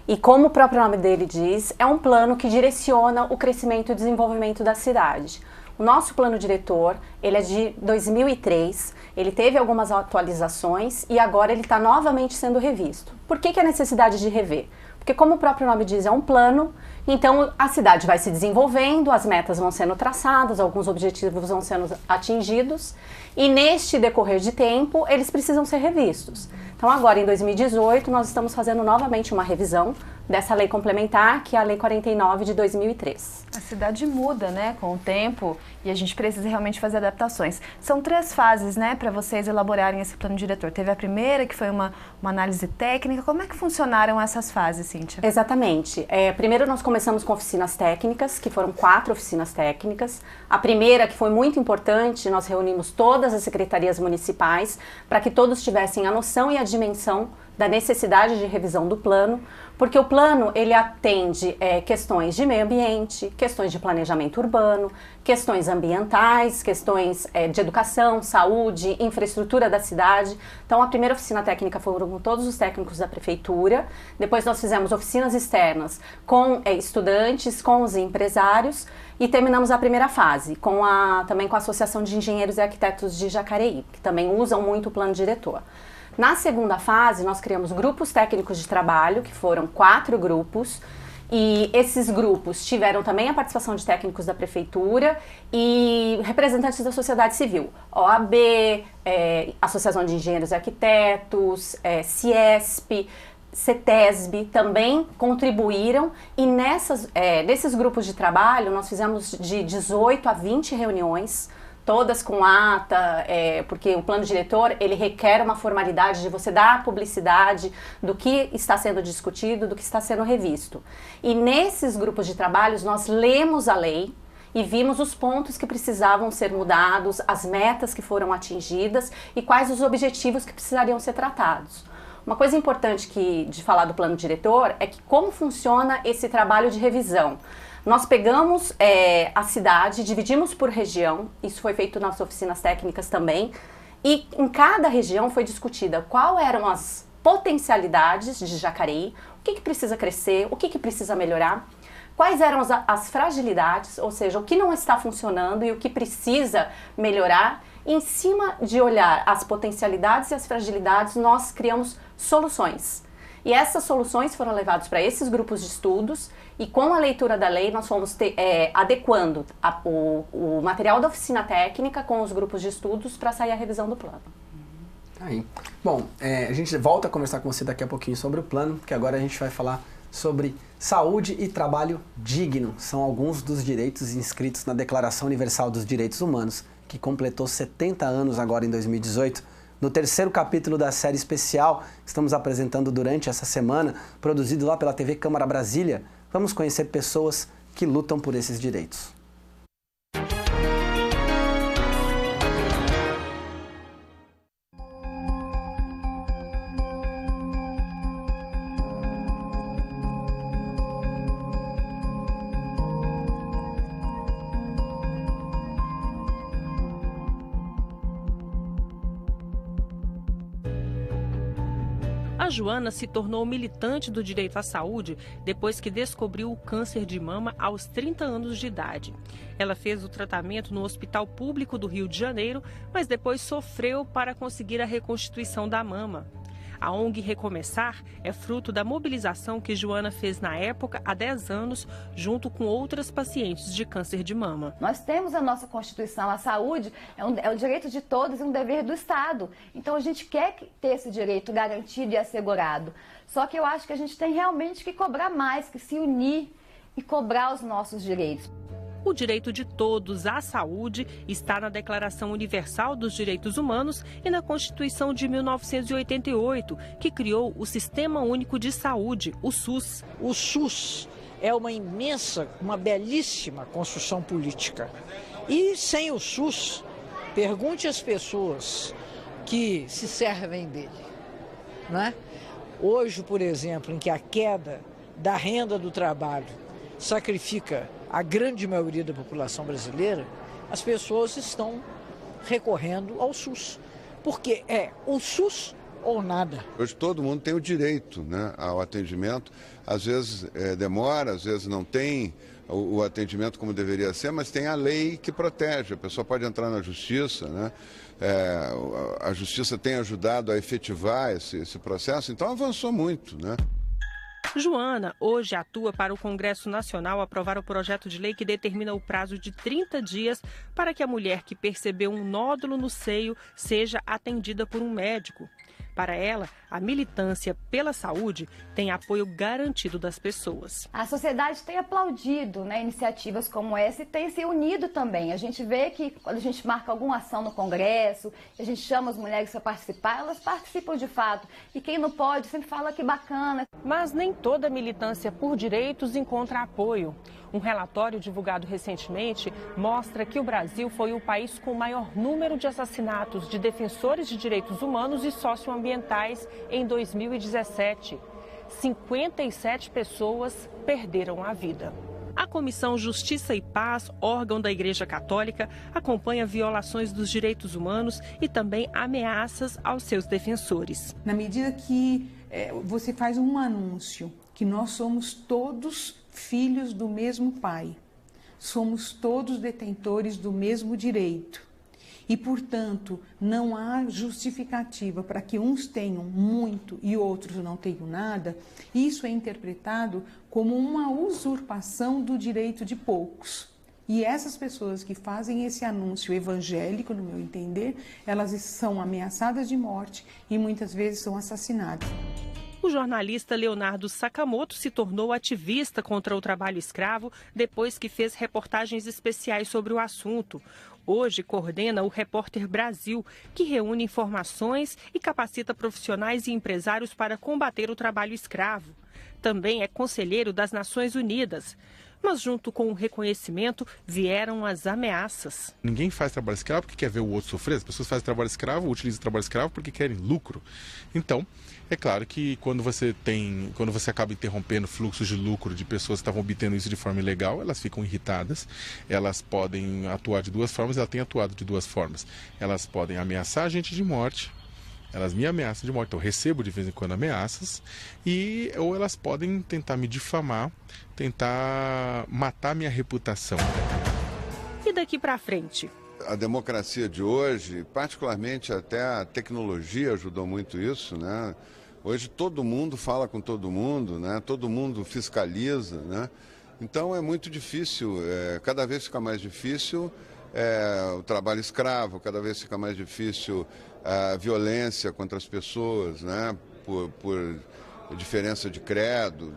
e, como o próprio nome dele diz, é um plano que direciona o crescimento e desenvolvimento da cidade. O nosso plano diretor, ele é de 2003, ele teve algumas atualizações e agora ele está novamente sendo revisto. Por que a necessidade de rever? Porque, como o próprio nome diz, é um plano, então a cidade vai se desenvolvendo, as metas vão sendo traçadas, alguns objetivos vão sendo atingidos e neste decorrer de tempo eles precisam ser revistos. Então agora em 2018 nós estamos fazendo novamente uma revisão dessa lei complementar, que é a Lei 49 de 2003. A cidade muda, né, com o tempo e a gente precisa realmente fazer adaptações. São 3 fases, né, para vocês elaborarem esse plano diretor. Teve a primeira, que foi uma análise técnica. Como é que funcionaram essas fases, Cíntia? Exatamente. Primeiro nós começamos com oficinas técnicas, que foram 4 oficinas técnicas. A primeira, que foi muito importante, nós reunimos todas as secretarias municipais para que todos tivessem a noção e a dimensão da necessidade de revisão do plano, porque o plano ele atende questões de meio ambiente, questões de planejamento urbano, questões ambientais, questões de educação, saúde, infraestrutura da cidade. Então a primeira oficina técnica foram com todos os técnicos da prefeitura, depois nós fizemos oficinas externas com estudantes, com os empresários e terminamos a primeira fase também com a Associação de Engenheiros e Arquitetos de Jacareí, que também usam muito o plano diretor. Na segunda fase, nós criamos grupos técnicos de trabalho, que foram 4 grupos, e esses grupos tiveram também a participação de técnicos da prefeitura e representantes da sociedade civil, OAB, Associação de Engenheiros e Arquitetos, Ciesp, CETESB também contribuíram e nesses grupos de trabalho nós fizemos de 18 a 20 reuniões, todas com ata, porque o plano diretor ele requer uma formalidade de você dar publicidade do que está sendo discutido, do que está sendo revisto. E nesses grupos de trabalhos nós lemos a lei e vimos os pontos que precisavam ser mudados, as metas que foram atingidas e quais os objetivos que precisariam ser tratados. Uma coisa importante de falar do plano diretor é que como funciona esse trabalho de revisão. Nós pegamos a cidade, dividimos por região, isso foi feito nas oficinas técnicas também, e em cada região foi discutida quais eram as potencialidades de Jacareí, o que precisa crescer, o que precisa melhorar, quais eram as fragilidades, ou seja, o que não está funcionando e o que precisa melhorar. Em cima de olhar as potencialidades e as fragilidades, nós criamos soluções. E essas soluções foram levadas para esses grupos de estudos e com a leitura da lei nós fomos adequando o material da oficina técnica com os grupos de estudos para sair a revisão do plano. Aí. Bom, a gente volta a conversar com você daqui a pouquinho sobre o plano, porque agora a gente vai falar sobre saúde e trabalho digno. São alguns dos direitos inscritos na Declaração Universal dos Direitos Humanos, que completou 70 anos agora em 2018. No 3º capítulo da série especial que estamos apresentando durante essa semana, produzido lá pela TV Câmara Brasília, vamos conhecer pessoas que lutam por esses direitos. A Joana se tornou militante do direito à saúde depois que descobriu o câncer de mama aos 30 anos de idade. Ela fez o tratamento no Hospital Público do Rio de Janeiro, mas depois sofreu para conseguir a reconstituição da mama. A ONG Recomeçar é fruto da mobilização que Joana fez na época, há 10 anos, junto com outras pacientes de câncer de mama. Nós temos a nossa Constituição, a saúde é um direito de todos e um dever do Estado. Então a gente quer ter esse direito garantido e assegurado. Só que eu acho que a gente tem realmente que cobrar mais, que se unir e cobrar os nossos direitos. O direito de todos à saúde está na Declaração Universal dos Direitos Humanos e na Constituição de 1988, que criou o Sistema Único de Saúde, o SUS. O SUS é uma imensa, uma belíssima construção política. E sem o SUS, pergunte às pessoas que se servem dele, né? Hoje, por exemplo, em que a queda da renda do trabalho sacrifica a grande maioria da população brasileira, as pessoas estão recorrendo ao SUS, porque é o SUS ou nada. Hoje todo mundo tem o direito, né, ao atendimento, às vezes demora, às vezes não tem o atendimento como deveria ser, mas tem a lei que protege, a pessoa pode entrar na justiça, né? A justiça tem ajudado a efetivar esse processo, então avançou muito, né? Joana hoje atua para o Congresso Nacional aprovar o projeto de lei que determina o prazo de 30 dias para que a mulher que percebeu um nódulo no seio seja atendida por um médico. Para ela, a militância pela saúde tem apoio garantido das pessoas. A sociedade tem aplaudido, né, iniciativas como essa e tem se unido também. A gente vê que quando a gente marca alguma ação no Congresso, a gente chama as mulheres para participar, elas participam de fato. E quem não pode sempre fala que bacana. Mas nem toda militância por direitos encontra apoio. Um relatório divulgado recentemente mostra que o Brasil foi o país com o maior número de assassinatos de defensores de direitos humanos e socioambientais em 2017. 57 pessoas perderam a vida. A Comissão Justiça e Paz, órgão da Igreja Católica, acompanha violações dos direitos humanos e também ameaças aos seus defensores. Na medida que você faz um anúncio que nós somos todos filhos do mesmo Pai, somos todos detentores do mesmo direito e, portanto, não há justificativa para que uns tenham muito e outros não tenham nada, isso é interpretado como uma usurpação do direito de poucos. E essas pessoas que fazem esse anúncio evangélico, no meu entender, elas são ameaçadas de morte e muitas vezes são assassinadas. O jornalista Leonardo Sakamoto se tornou ativista contra o trabalho escravo depois que fez reportagens especiais sobre o assunto. Hoje coordena o Repórter Brasil, que reúne informações e capacita profissionais e empresários para combater o trabalho escravo. Também é conselheiro das Nações Unidas. Mas junto com o reconhecimento vieram as ameaças. Ninguém faz trabalho escravo porque quer ver o outro sofrer. As pessoas fazem trabalho escravo, utilizam trabalho escravo porque querem lucro. Então, é claro que quando você acaba interrompendo fluxos de lucro de pessoas que estavam obtendo isso de forma ilegal, elas ficam irritadas. Elas podem atuar de duas formas, elas têm atuado de duas formas. Elas podem ameaçar a gente de morte. Elas me ameaçam de morte, então eu recebo de vez em quando ameaças, ou elas podem tentar me difamar, tentar matar minha reputação. E daqui para frente? A democracia de hoje, particularmente até a tecnologia ajudou muito isso, né? Hoje todo mundo fala com todo mundo, né? Todo mundo fiscaliza, né? Então é muito difícil, cada vez fica mais difícil o trabalho escravo, cada vez fica mais difícil a violência contra as pessoas, né? Por diferença de credo,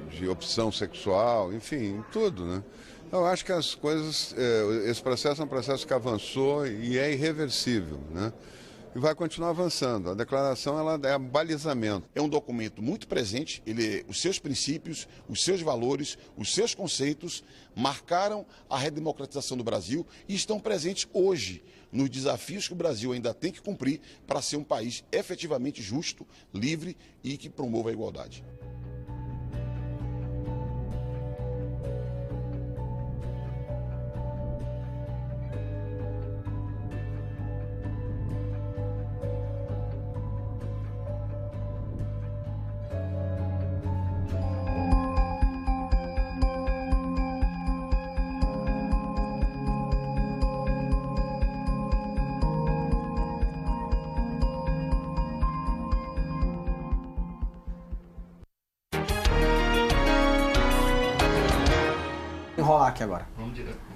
de opção sexual, enfim, tudo, né? Eu acho que as coisas, esse processo é um processo que avançou e é irreversível, né? E vai continuar avançando. A declaração ela é balizamento. É um documento muito presente, os seus princípios, os seus valores, os seus conceitos marcaram a redemocratização do Brasil e estão presentes hoje nos desafios que o Brasil ainda tem que cumprir para ser um país efetivamente justo, livre e que promova a igualdade. Enrolar aqui agora.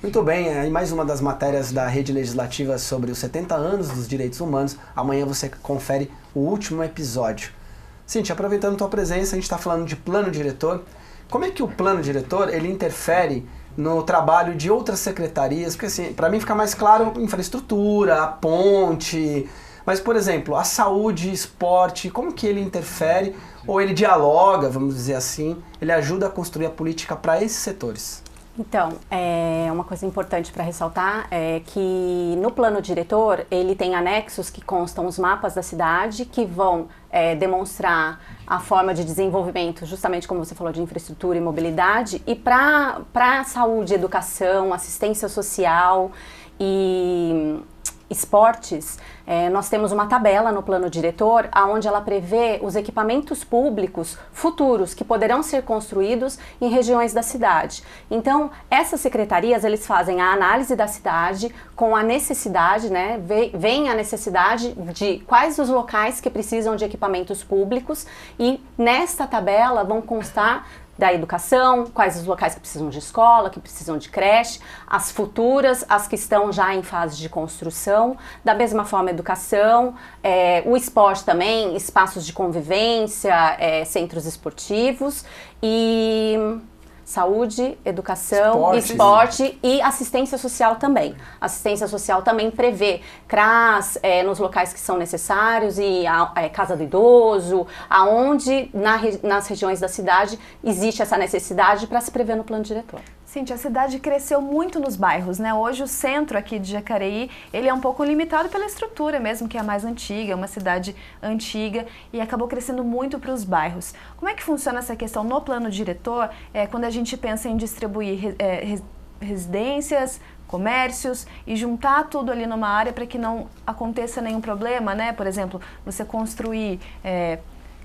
Muito bem, mais uma das matérias da Rede Legislativa sobre os 70 anos dos direitos humanos. Amanhã você confere o último episódio. Cíntia, aproveitando tua presença, a gente está falando de plano diretor. Como é que o plano diretor ele interfere no trabalho de outras secretarias? Porque assim, para mim fica mais claro infraestrutura, a ponte, mas por exemplo, a saúde, esporte, como que ele interfere ou ele dialoga, vamos dizer assim, ele ajuda a construir a política para esses setores? Então, uma coisa importante para ressaltar é que no plano diretor ele tem anexos que constam os mapas da cidade que vão demonstrar a forma de desenvolvimento, justamente como você falou, de infraestrutura e mobilidade, e para saúde, educação, assistência social e esportes, nós temos uma tabela no plano diretor onde ela prevê os equipamentos públicos futuros que poderão ser construídos em regiões da cidade. Então, essas secretarias, eles fazem a análise da cidade com a necessidade, né, vem a necessidade de quais os locais que precisam de equipamentos públicos e nesta tabela vão constar da educação, quais os locais que precisam de escola, que precisam de creche, as futuras, as que estão já em fase de construção, da mesma forma educação, o esporte também, espaços de convivência, centros esportivos e saúde, educação, esporte e assistência social também. Assistência social também prevê CRAS nos locais que são necessários e a casa do idoso, aonde nas regiões da cidade existe essa necessidade para se prever no plano diretor. Cíntia, a cidade cresceu muito nos bairros, né? Hoje o centro aqui de Jacareí, ele é um pouco limitado pela estrutura mesmo, que é a mais antiga, é uma cidade antiga e acabou crescendo muito para os bairros. Como é que funciona essa questão no plano diretor, quando a gente pensa em distribuir residências, comércios e juntar tudo ali numa área para que não aconteça nenhum problema, né? Por exemplo, você construir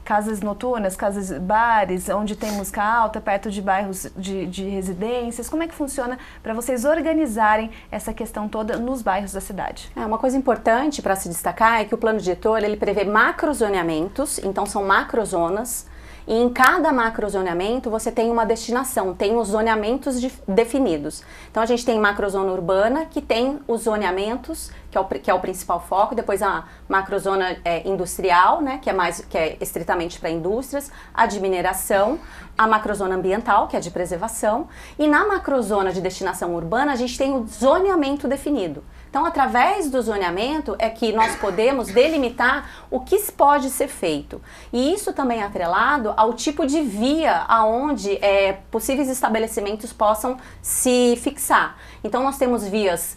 casas noturnas, bares, onde tem música alta, perto de bairros de residências. Como é que funciona para vocês organizarem essa questão toda nos bairros da cidade? Uma coisa importante para se destacar é que o plano diretor ele prevê macrozoneamentos, então são macrozonas, e em cada macrozoneamento você tem uma destinação, tem os zoneamentos definidos. Então a gente tem macrozona urbana, que tem os zoneamentos, que é o principal foco, depois a macrozona industrial, né, que é estritamente para indústrias, a de mineração, a macrozona ambiental, que é de preservação, e na macrozona de destinação urbana a gente tem o zoneamento definido. Então, através do zoneamento é que nós podemos delimitar o que pode ser feito. E isso também é atrelado ao tipo de via aonde possíveis estabelecimentos possam se fixar. Então, nós temos vias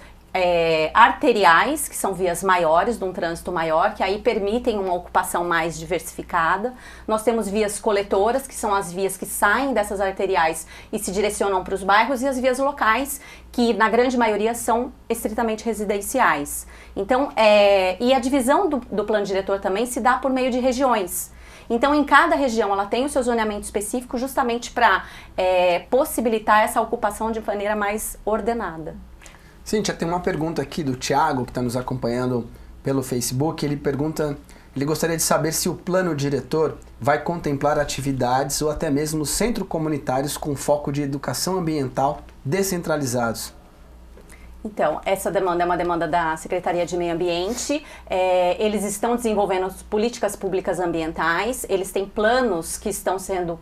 arteriais, que são vias maiores, de um trânsito maior, que aí permitem uma ocupação mais diversificada. Nós temos vias coletoras, que são as vias que saem dessas arteriais e se direcionam para os bairros, e as vias locais, que na grande maioria são estritamente residenciais. Então, e a divisão do plano diretor também se dá por meio de regiões. Então, em cada região, ela tem o seu zoneamento específico justamente para possibilitar essa ocupação de maneira mais ordenada. Cíntia, tem uma pergunta aqui do Thiago, que está nos acompanhando pelo Facebook. Ele gostaria de saber se o plano diretor vai contemplar atividades ou até mesmo centros comunitários com foco de educação ambiental descentralizados. Então, essa demanda é uma demanda da Secretaria de Meio Ambiente. Eles estão desenvolvendo políticas públicas ambientais, eles têm planos que estão sendo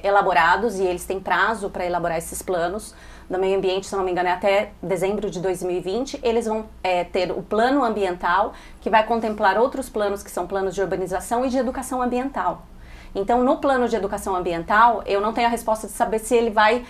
elaborados e eles têm prazo para elaborar esses planos. Do meio ambiente, se não me engano, é até dezembro de 2020, eles vão ter o plano ambiental, que vai contemplar outros planos, que são planos de urbanização e de educação ambiental. Então, no plano de educação ambiental, eu não tenho a resposta de saber se ele vai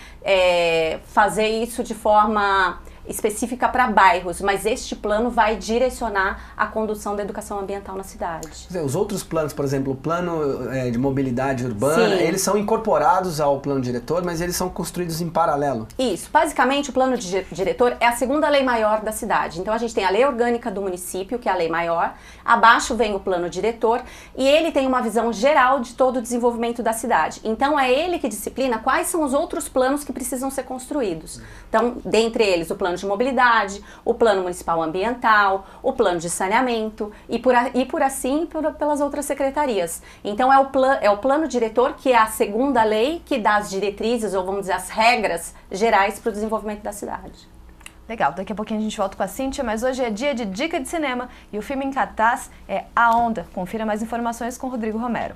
fazer isso de forma específica para bairros, mas este plano vai direcionar a condução da educação ambiental na cidade. Os outros planos, por exemplo, o plano de mobilidade urbana, sim, eles são incorporados ao plano diretor, mas eles são construídos em paralelo. Isso. Basicamente, o plano diretor é a segunda lei maior da cidade. Então, a gente tem a lei orgânica do município, que é a lei maior, abaixo vem o plano diretor, e ele tem uma visão geral de todo o desenvolvimento da cidade. Então, é ele que disciplina quais são os outros planos que precisam ser construídos. Então, dentre eles, o plano de mobilidade, o plano municipal ambiental, o plano de saneamento e pelas outras secretarias. Então é o plano diretor que é a segunda lei que dá as diretrizes, ou vamos dizer, as regras gerais para o desenvolvimento da cidade. Legal, daqui a pouquinho a gente volta com a Cíntia, mas hoje é dia de dica de cinema e o filme em cartaz é A Onda. Confira mais informações com o Rodrigo Romero.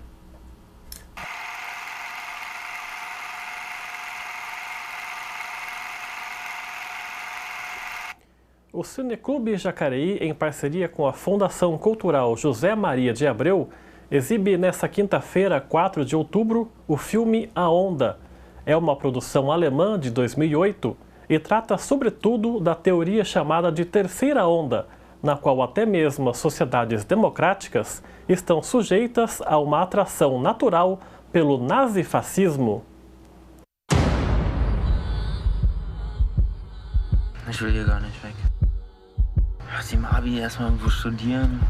O Cineclube Jacareí, em parceria com a Fundação Cultural José Maria de Abreu, exibe nesta quinta-feira, 4 de outubro, o filme A Onda. É uma produção alemã de 2008 e trata sobretudo da teoria chamada de Terceira Onda, na qual até mesmo as sociedades democráticas estão sujeitas a uma atração natural pelo nazifascismo. Ich will hier gar nicht weg. Ich im Abi erstmal irgendwo studieren.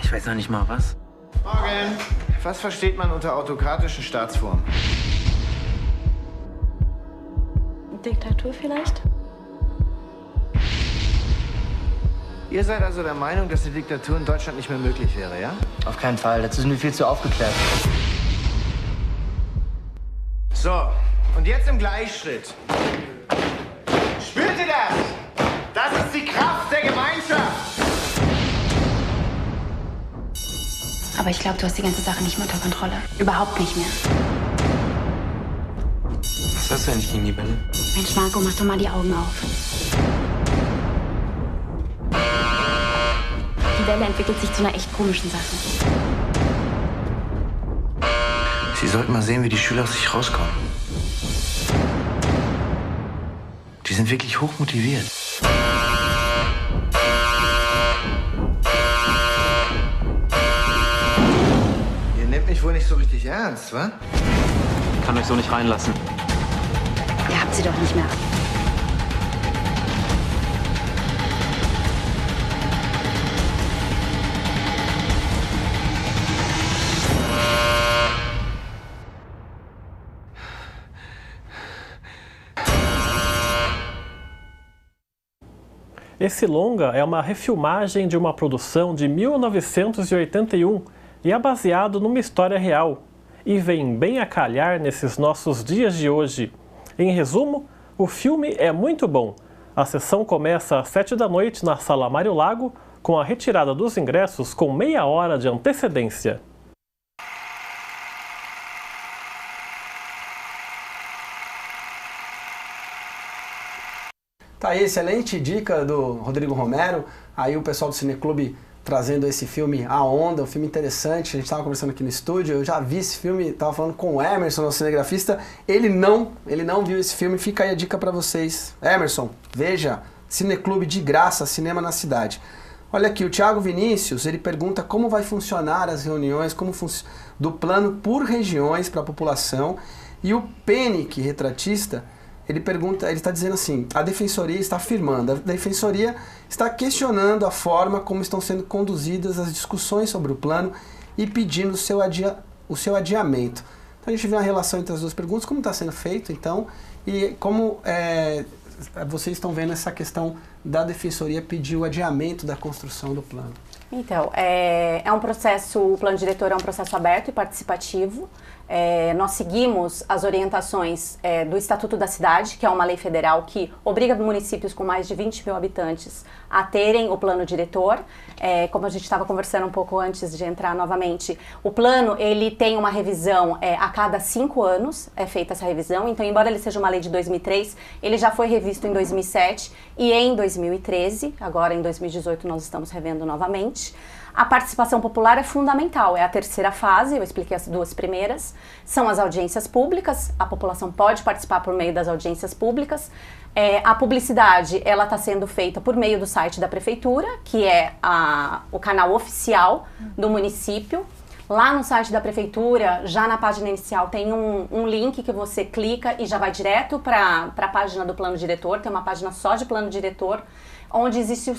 Ich weiß noch nicht mal was. Morgen. Was versteht man unter autokratischen Staatsformen? Diktatur vielleicht? Ihr seid also der Meinung, dass eine Diktatur in Deutschland nicht mehr möglich wäre, ja? Auf keinen Fall, dazu sind wir viel zu aufgeklärt. So, und jetzt im Gleichschritt. Spürt ihr das? Das ist die Kraft der Gemeinschaft. Aber ich glaube, du hast die ganze Sache nicht mehr unter Kontrolle. Überhaupt nicht mehr. Was hast du eigentlich gegen die Bälle? Mensch, Marco, mach doch mal die Augen auf. Die Welle entwickelt sich zu einer echt komischen Sache. Sie sollten mal sehen, wie die Schüler aus sich rauskommen. Die sind wirklich hochmotiviert. Ihr nehmt mich wohl nicht so richtig ernst, wa? Ich kann euch so nicht reinlassen. Ihr habt sie doch nicht mehr. Esse longa é uma refilmagem de uma produção de 1981 e é baseado numa história real e vem bem a calhar nesses nossos dias de hoje. Em resumo, o filme é muito bom. A sessão começa às 7 da noite na Sala Mário Lago, com a retirada dos ingressos com meia hora de antecedência. Tá aí, excelente dica do Rodrigo Romero. Aí o pessoal do Cineclube trazendo esse filme A Onda, um filme interessante. A gente estava conversando aqui no estúdio, eu já vi esse filme, estava falando com o Emerson, nosso cinegrafista. Ele não viu esse filme, fica aí a dica para vocês. Emerson, veja, Cineclube de graça, cinema na cidade. Olha aqui, o Thiago Vinícius, ele pergunta como vai funcionar as reuniões do plano por regiões para a população. E o Penick, retratista, ele está dizendo assim, a Defensoria está afirmando, a Defensoria está questionando a forma como estão sendo conduzidas as discussões sobre o plano e pedindo o seu adiamento. Então a gente vê uma relação entre as duas perguntas, como está sendo feito, então, e como vocês estão vendo essa questão da Defensoria pedir o adiamento da construção do plano. Então, é um processo, o plano diretor é um processo aberto e participativo. Nós seguimos as orientações do Estatuto da Cidade, que é uma lei federal que obriga municípios com mais de 20 mil habitantes a terem o plano diretor. Como a gente estava conversando um pouco antes de entrar novamente, o plano ele tem uma revisão a cada 5 anos, é feita essa revisão. Então, embora ele seja uma lei de 2003, ele já foi revisto em 2007 e em 2013, agora em 2018 nós estamos revendo novamente. A participação popular é fundamental, é a terceira fase, eu expliquei as duas primeiras, são as audiências públicas, a população pode participar por meio das audiências públicas. A publicidade, ela está sendo feita por meio do site da prefeitura, que é o canal oficial do município. Lá no site da prefeitura, já na página inicial, tem um link que você clica e já vai direto para a página do plano diretor, tem uma página só de plano diretor, onde existe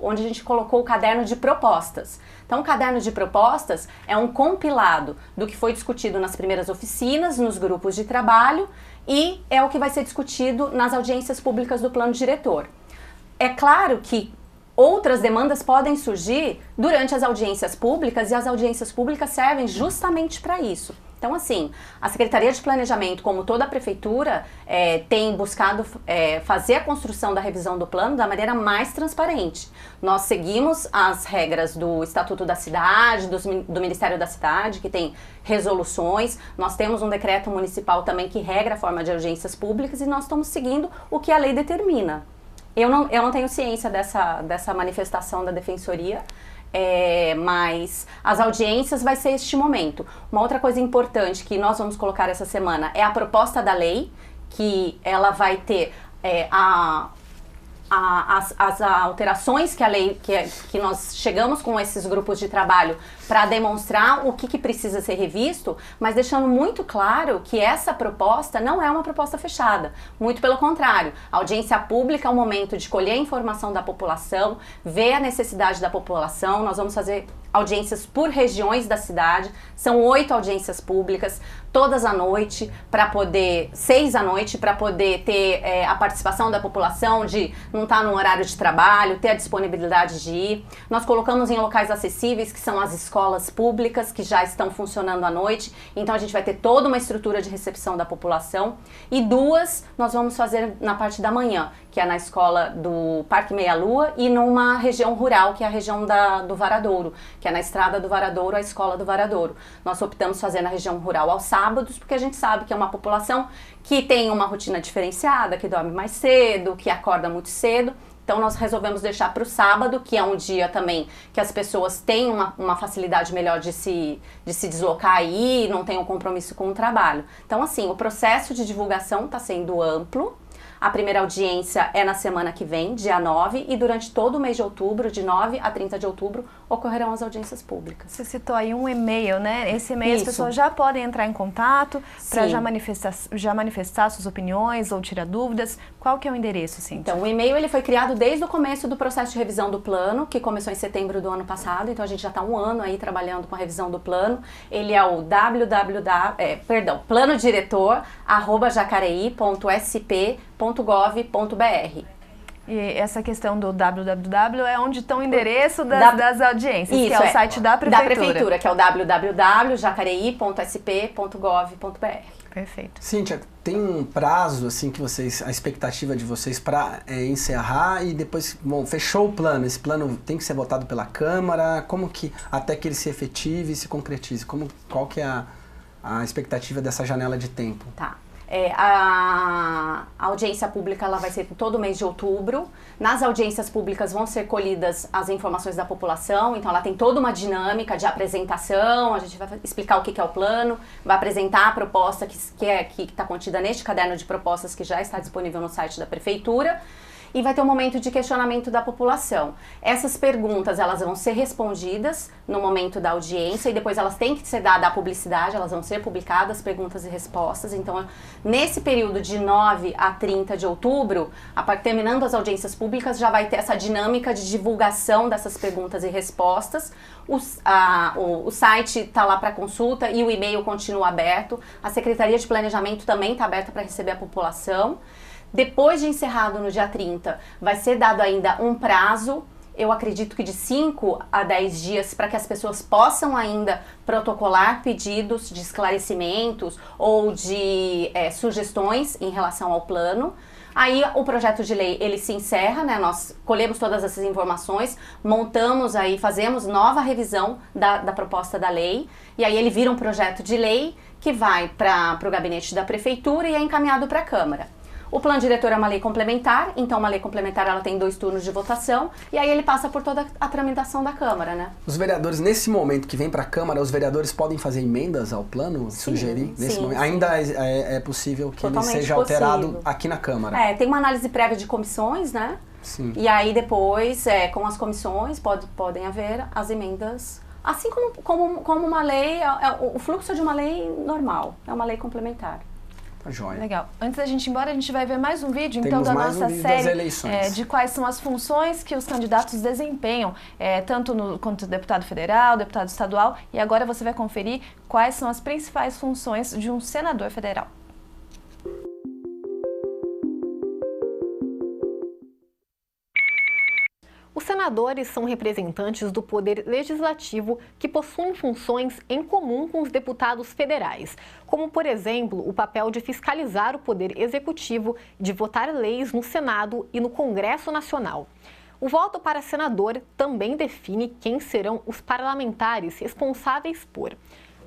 onde a gente colocou o caderno de propostas. Então, o caderno de propostas é um compilado do que foi discutido nas primeiras oficinas, nos grupos de trabalho e é o que vai ser discutido nas audiências públicas do plano diretor. É claro que outras demandas podem surgir durante as audiências públicas e as audiências públicas servem justamente para isso. Então, assim, a Secretaria de Planejamento, como toda a Prefeitura, tem buscado fazer a construção da revisão do plano da maneira mais transparente. Nós seguimos as regras do Estatuto da Cidade, do Ministério da Cidade, que tem resoluções. Nós temos um decreto municipal também que regra a forma de audiências públicas e nós estamos seguindo o que a lei determina. Eu não tenho ciência dessa manifestação da Defensoria, mas as audiências vai ser este momento. Uma outra coisa importante que nós vamos colocar essa semana é a proposta da lei, que ela vai ter as alterações que a lei, que nós chegamos com esses grupos de trabalho para demonstrar o que precisa ser revisto, mas deixando muito claro que essa proposta não é uma proposta fechada. Muito pelo contrário, a audiência pública é um momento de colher a informação da população, ver a necessidade da população. Nós vamos fazer audiências por regiões da cidade, são 8 audiências públicas, todas à noite, 6 à noite, para poder ter a participação da população, de não estar no horário de trabalho, ter a disponibilidade de ir. Nós colocamos em locais acessíveis, que são as escolas públicas, que já estão funcionando à noite, então a gente vai ter toda uma estrutura de recepção da população. E 2 nós vamos fazer na parte da manhã, que é na escola do Parque Meia Lua e numa região rural, que é a região do Varadouro, que é na estrada do Varadouro, a escola do Varadouro. Nós optamos fazer na região rural aos sábados, porque a gente sabe que é uma população que tem uma rotina diferenciada, que dorme mais cedo, que acorda muito cedo. Então nós resolvemos deixar para o sábado, que é um dia também que as pessoas têm uma facilidade melhor de se deslocar aí, não tem um compromisso com o trabalho. Então assim, o processo de divulgação está sendo amplo. A primeira audiência é na semana que vem, dia 9, e durante todo o mês de outubro, de 9 a 30 de outubro, ocorrerão as audiências públicas. Você citou aí um e-mail, né? Esse e-mail as pessoas já podem entrar em contato para já manifestar suas opiniões ou tirar dúvidas. Qual que é o endereço, Cíntia? Então, o e-mail ele foi criado desde o começo do processo de revisão do plano, que começou em setembro do ano passado, então a gente já está 1 ano aí trabalhando com a revisão do plano. Ele é o planodiretor@jacareí.sp.gov.br. E essa questão do www é onde está o endereço das audiências, isso, que é o site da Prefeitura. Da Prefeitura, que é o www.jacareí.sp.gov.br. Perfeito. Cíntia, tem um prazo, assim, que vocês, a expectativa de vocês para encerrar e depois, bom, fechou o plano, esse plano tem que ser votado pela Câmara, como que, até que ele se efetive e se concretize, qual que é a expectativa dessa janela de tempo? Tá. A audiência pública ela vai ser todo mês de outubro. Nas audiências públicas vão ser colhidas as informações da população, então ela tem toda uma dinâmica de apresentação, a gente vai explicar o que é o plano, vai apresentar a proposta que está contida neste caderno de propostas que já está disponível no site da Prefeitura. E vai ter um momento de questionamento da população. Essas perguntas, elas vão ser respondidas no momento da audiência e depois elas têm que ser dada a publicidade, elas vão ser publicadas, perguntas e respostas. Então, nesse período de 9 a 30 de outubro, terminando as audiências públicas, já vai ter essa dinâmica de divulgação dessas perguntas e respostas. O site está lá para consulta e o e-mail continua aberto. A Secretaria de Planejamento também está aberta para receber a população. Depois de encerrado no dia 30, vai ser dado ainda um prazo, eu acredito que de 5 a 10 dias, para que as pessoas possam ainda protocolar pedidos de esclarecimentos ou de sugestões em relação ao plano. Aí o projeto de lei, ele se encerra, né? Nós colhemos todas essas informações, montamos aí, fazemos nova revisão da proposta da lei, e aí ele vira um projeto de lei que vai para o gabinete da Prefeitura e é encaminhado para a Câmara. O plano diretor é uma lei complementar, então uma lei complementar ela tem 2 turnos de votação e aí ele passa por toda a tramitação da Câmara, né? Os vereadores, nesse momento que vem para a Câmara, os vereadores podem fazer emendas ao plano? Sim, sugerir? Nesse sim, momento? sim. Ainda é possível que Totalmente ele seja alterado aqui na Câmara? Tem uma análise prévia de comissões, né? Sim. E aí depois, com as comissões, podem haver as emendas. Assim como uma lei, o fluxo de uma lei normal, é uma lei complementar. Tá joia. Legal. Antes da gente ir embora, a gente vai ver mais um vídeo, Temos então, da mais nossa um vídeo das série eleições. De quais são as funções que os candidatos desempenham, tanto quanto deputado federal, deputado estadual, e agora você vai conferir quais são as principais funções de um senador federal. Os senadores são representantes do poder legislativo que possuem funções em comum com os deputados federais, como, por exemplo, o papel de fiscalizar o poder executivo, de votar leis no Senado e no Congresso Nacional. O voto para senador também define quem serão os parlamentares responsáveis por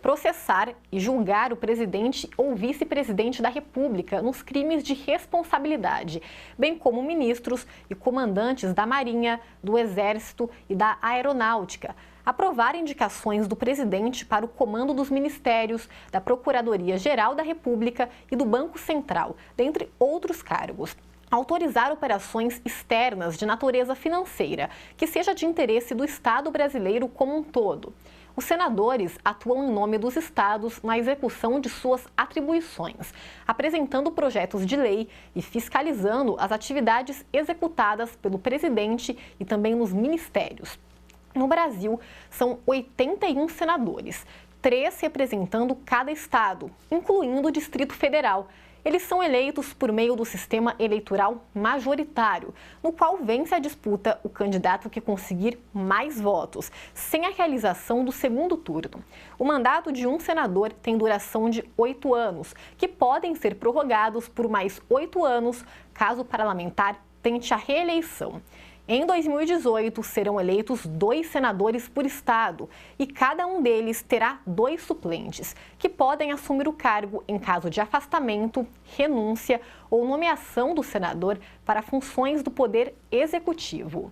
processar e julgar o presidente ou vice-presidente da República nos crimes de responsabilidade, bem como ministros e comandantes da Marinha, do Exército e da Aeronáutica. Aprovar indicações do presidente para o comando dos ministérios, da Procuradoria-Geral da República e do Banco Central, dentre outros cargos. Autorizar operações externas de natureza financeira, que seja de interesse do Estado brasileiro como um todo. Os senadores atuam em nome dos estados na execução de suas atribuições, apresentando projetos de lei e fiscalizando as atividades executadas pelo presidente e também nos ministérios. No Brasil, são 81 senadores, 3 representando cada estado, incluindo o Distrito Federal. Eles são eleitos por meio do sistema eleitoral majoritário, no qual vence a disputa o candidato que conseguir mais votos, sem a realização do segundo turno. O mandato de um senador tem duração de 8 anos, que podem ser prorrogados por mais 8 anos, caso o parlamentar tente a reeleição. Em 2018, serão eleitos 2 senadores por estado e cada um deles terá 2 suplentes, que podem assumir o cargo em caso de afastamento, renúncia ou nomeação do senador para funções do Poder Executivo.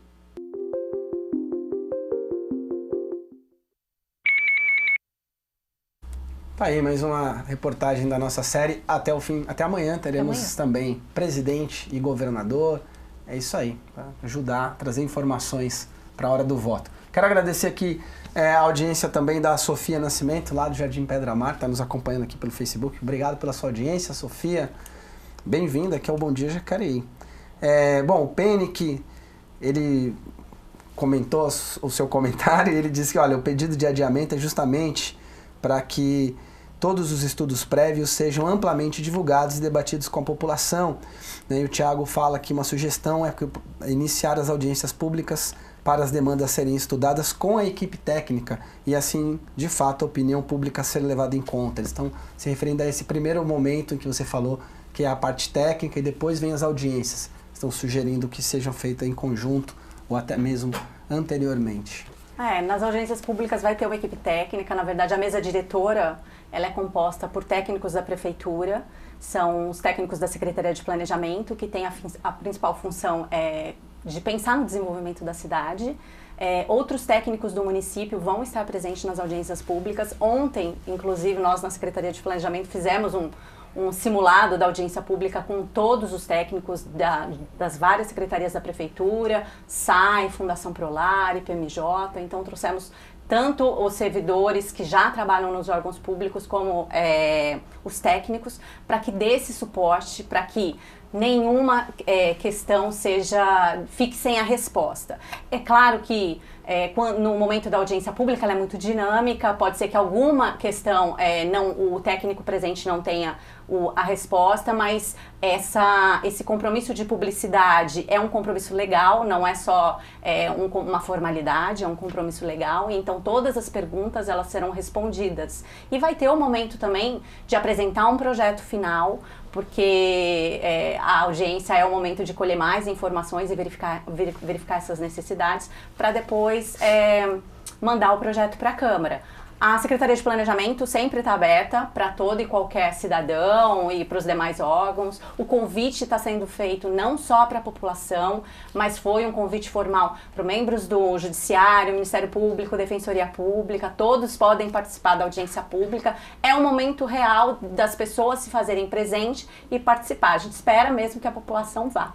Tá aí mais uma reportagem da nossa série. Até o fim, até amanhã teremos também presidente e governador. É isso aí, para ajudar, trazer informações para a hora do voto. Quero agradecer aqui a audiência também da Sofia Nascimento, lá do Jardim Pedra Mar, está nos acompanhando aqui pelo Facebook. Obrigado pela sua audiência, Sofia. Bem-vinda aqui ao Bom Dia Jacareí. Bom, o Penick, ele comentou o seu comentário e ele disse que, olha, o pedido de adiamento é justamente para que todos os estudos prévios sejam amplamente divulgados e debatidos com a população. E o Tiago fala que uma sugestão é iniciar as audiências públicas para as demandas serem estudadas com a equipe técnica e assim, de fato, a opinião pública ser levada em conta. Eles estão se referindo a esse primeiro momento em que você falou, que é a parte técnica e depois vem as audiências. Estão sugerindo que sejam feitas em conjunto ou até mesmo anteriormente. Nas audiências públicas vai ter uma equipe técnica, na verdade a mesa diretora ela é composta por técnicos da prefeitura, são os técnicos da Secretaria de Planejamento, que tem a principal função de pensar no desenvolvimento da cidade. Outros técnicos do município vão estar presentes nas audiências públicas. Ontem, inclusive, nós na Secretaria de Planejamento fizemos um simulado da audiência pública com todos os técnicos das várias secretarias da prefeitura, SAI, Fundação Prolar, IPMJ, então trouxemos tanto os servidores que já trabalham nos órgãos públicos como os técnicos, para que dê esse suporte, para que nenhuma questão fique sem a resposta. É claro que no momento da audiência pública ela é muito dinâmica, pode ser que alguma questão o técnico presente não tenha a resposta, mas esse compromisso de publicidade é um compromisso legal, não é só uma formalidade, é um compromisso legal, e então todas as perguntas elas serão respondidas. E vai ter o momento também de apresentar um projeto final, porque a audiência é o momento de colher mais informações e verificar essas necessidades, para depois mandar o projeto para a Câmara. A Secretaria de Planejamento sempre está aberta para todo e qualquer cidadão e para os demais órgãos. O convite está sendo feito não só para a população, mas foi um convite formal para membros do Judiciário, Ministério Público, Defensoria Pública, todos podem participar da audiência pública. É um momento real das pessoas se fazerem presente e participar. A gente espera mesmo que a população vá.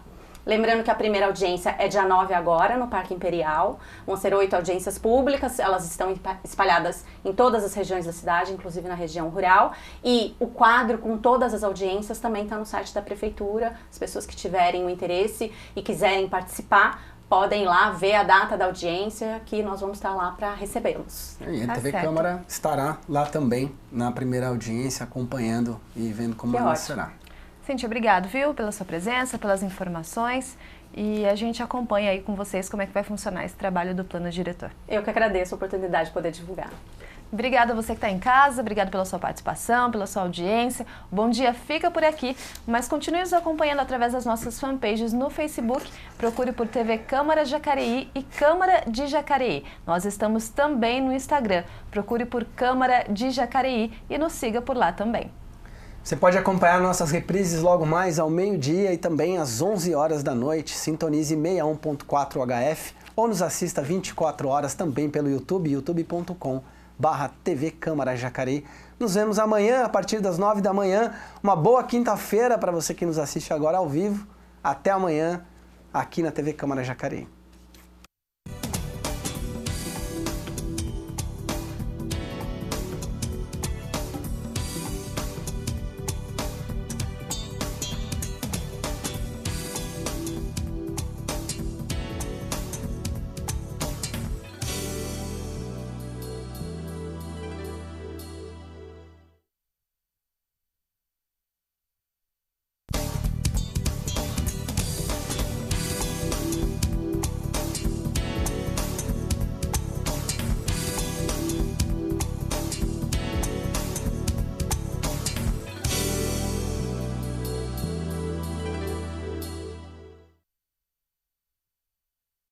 Lembrando que a primeira audiência é dia 9 agora, no Parque Imperial. Vão ser 8 audiências públicas, elas estão espalhadas em todas as regiões da cidade, inclusive na região rural. E o quadro com todas as audiências também está no site da Prefeitura. As pessoas que tiverem o interesse e quiserem participar, podem ir lá ver a data da audiência, que nós vamos estar lá para recebê-los. E a TV Câmara estará lá também, na primeira audiência, acompanhando e vendo como ela será. Cíntia, obrigado, viu, pela sua presença, pelas informações, e a gente acompanha aí com vocês como é que vai funcionar esse trabalho do plano diretor. Eu que agradeço a oportunidade de poder divulgar. Obrigada a você que está em casa, obrigada pela sua participação, pela sua audiência. O Bom Dia fica por aqui, mas continue nos acompanhando através das nossas fanpages no Facebook. Procure por TV Câmara Jacareí e Câmara de Jacareí. Nós estamos também no Instagram. Procure por Câmara de Jacareí e nos siga por lá também. Você pode acompanhar nossas reprises logo mais ao meio-dia e também às 11 horas da noite. Sintonize 61.4 HF ou nos assista 24 horas também pelo YouTube, youtube.com/TV Câmara Jacareí. Nos vemos amanhã a partir das 9 da manhã. Uma boa quinta-feira para você que nos assiste agora ao vivo. Até amanhã aqui na TV Câmara Jacareí.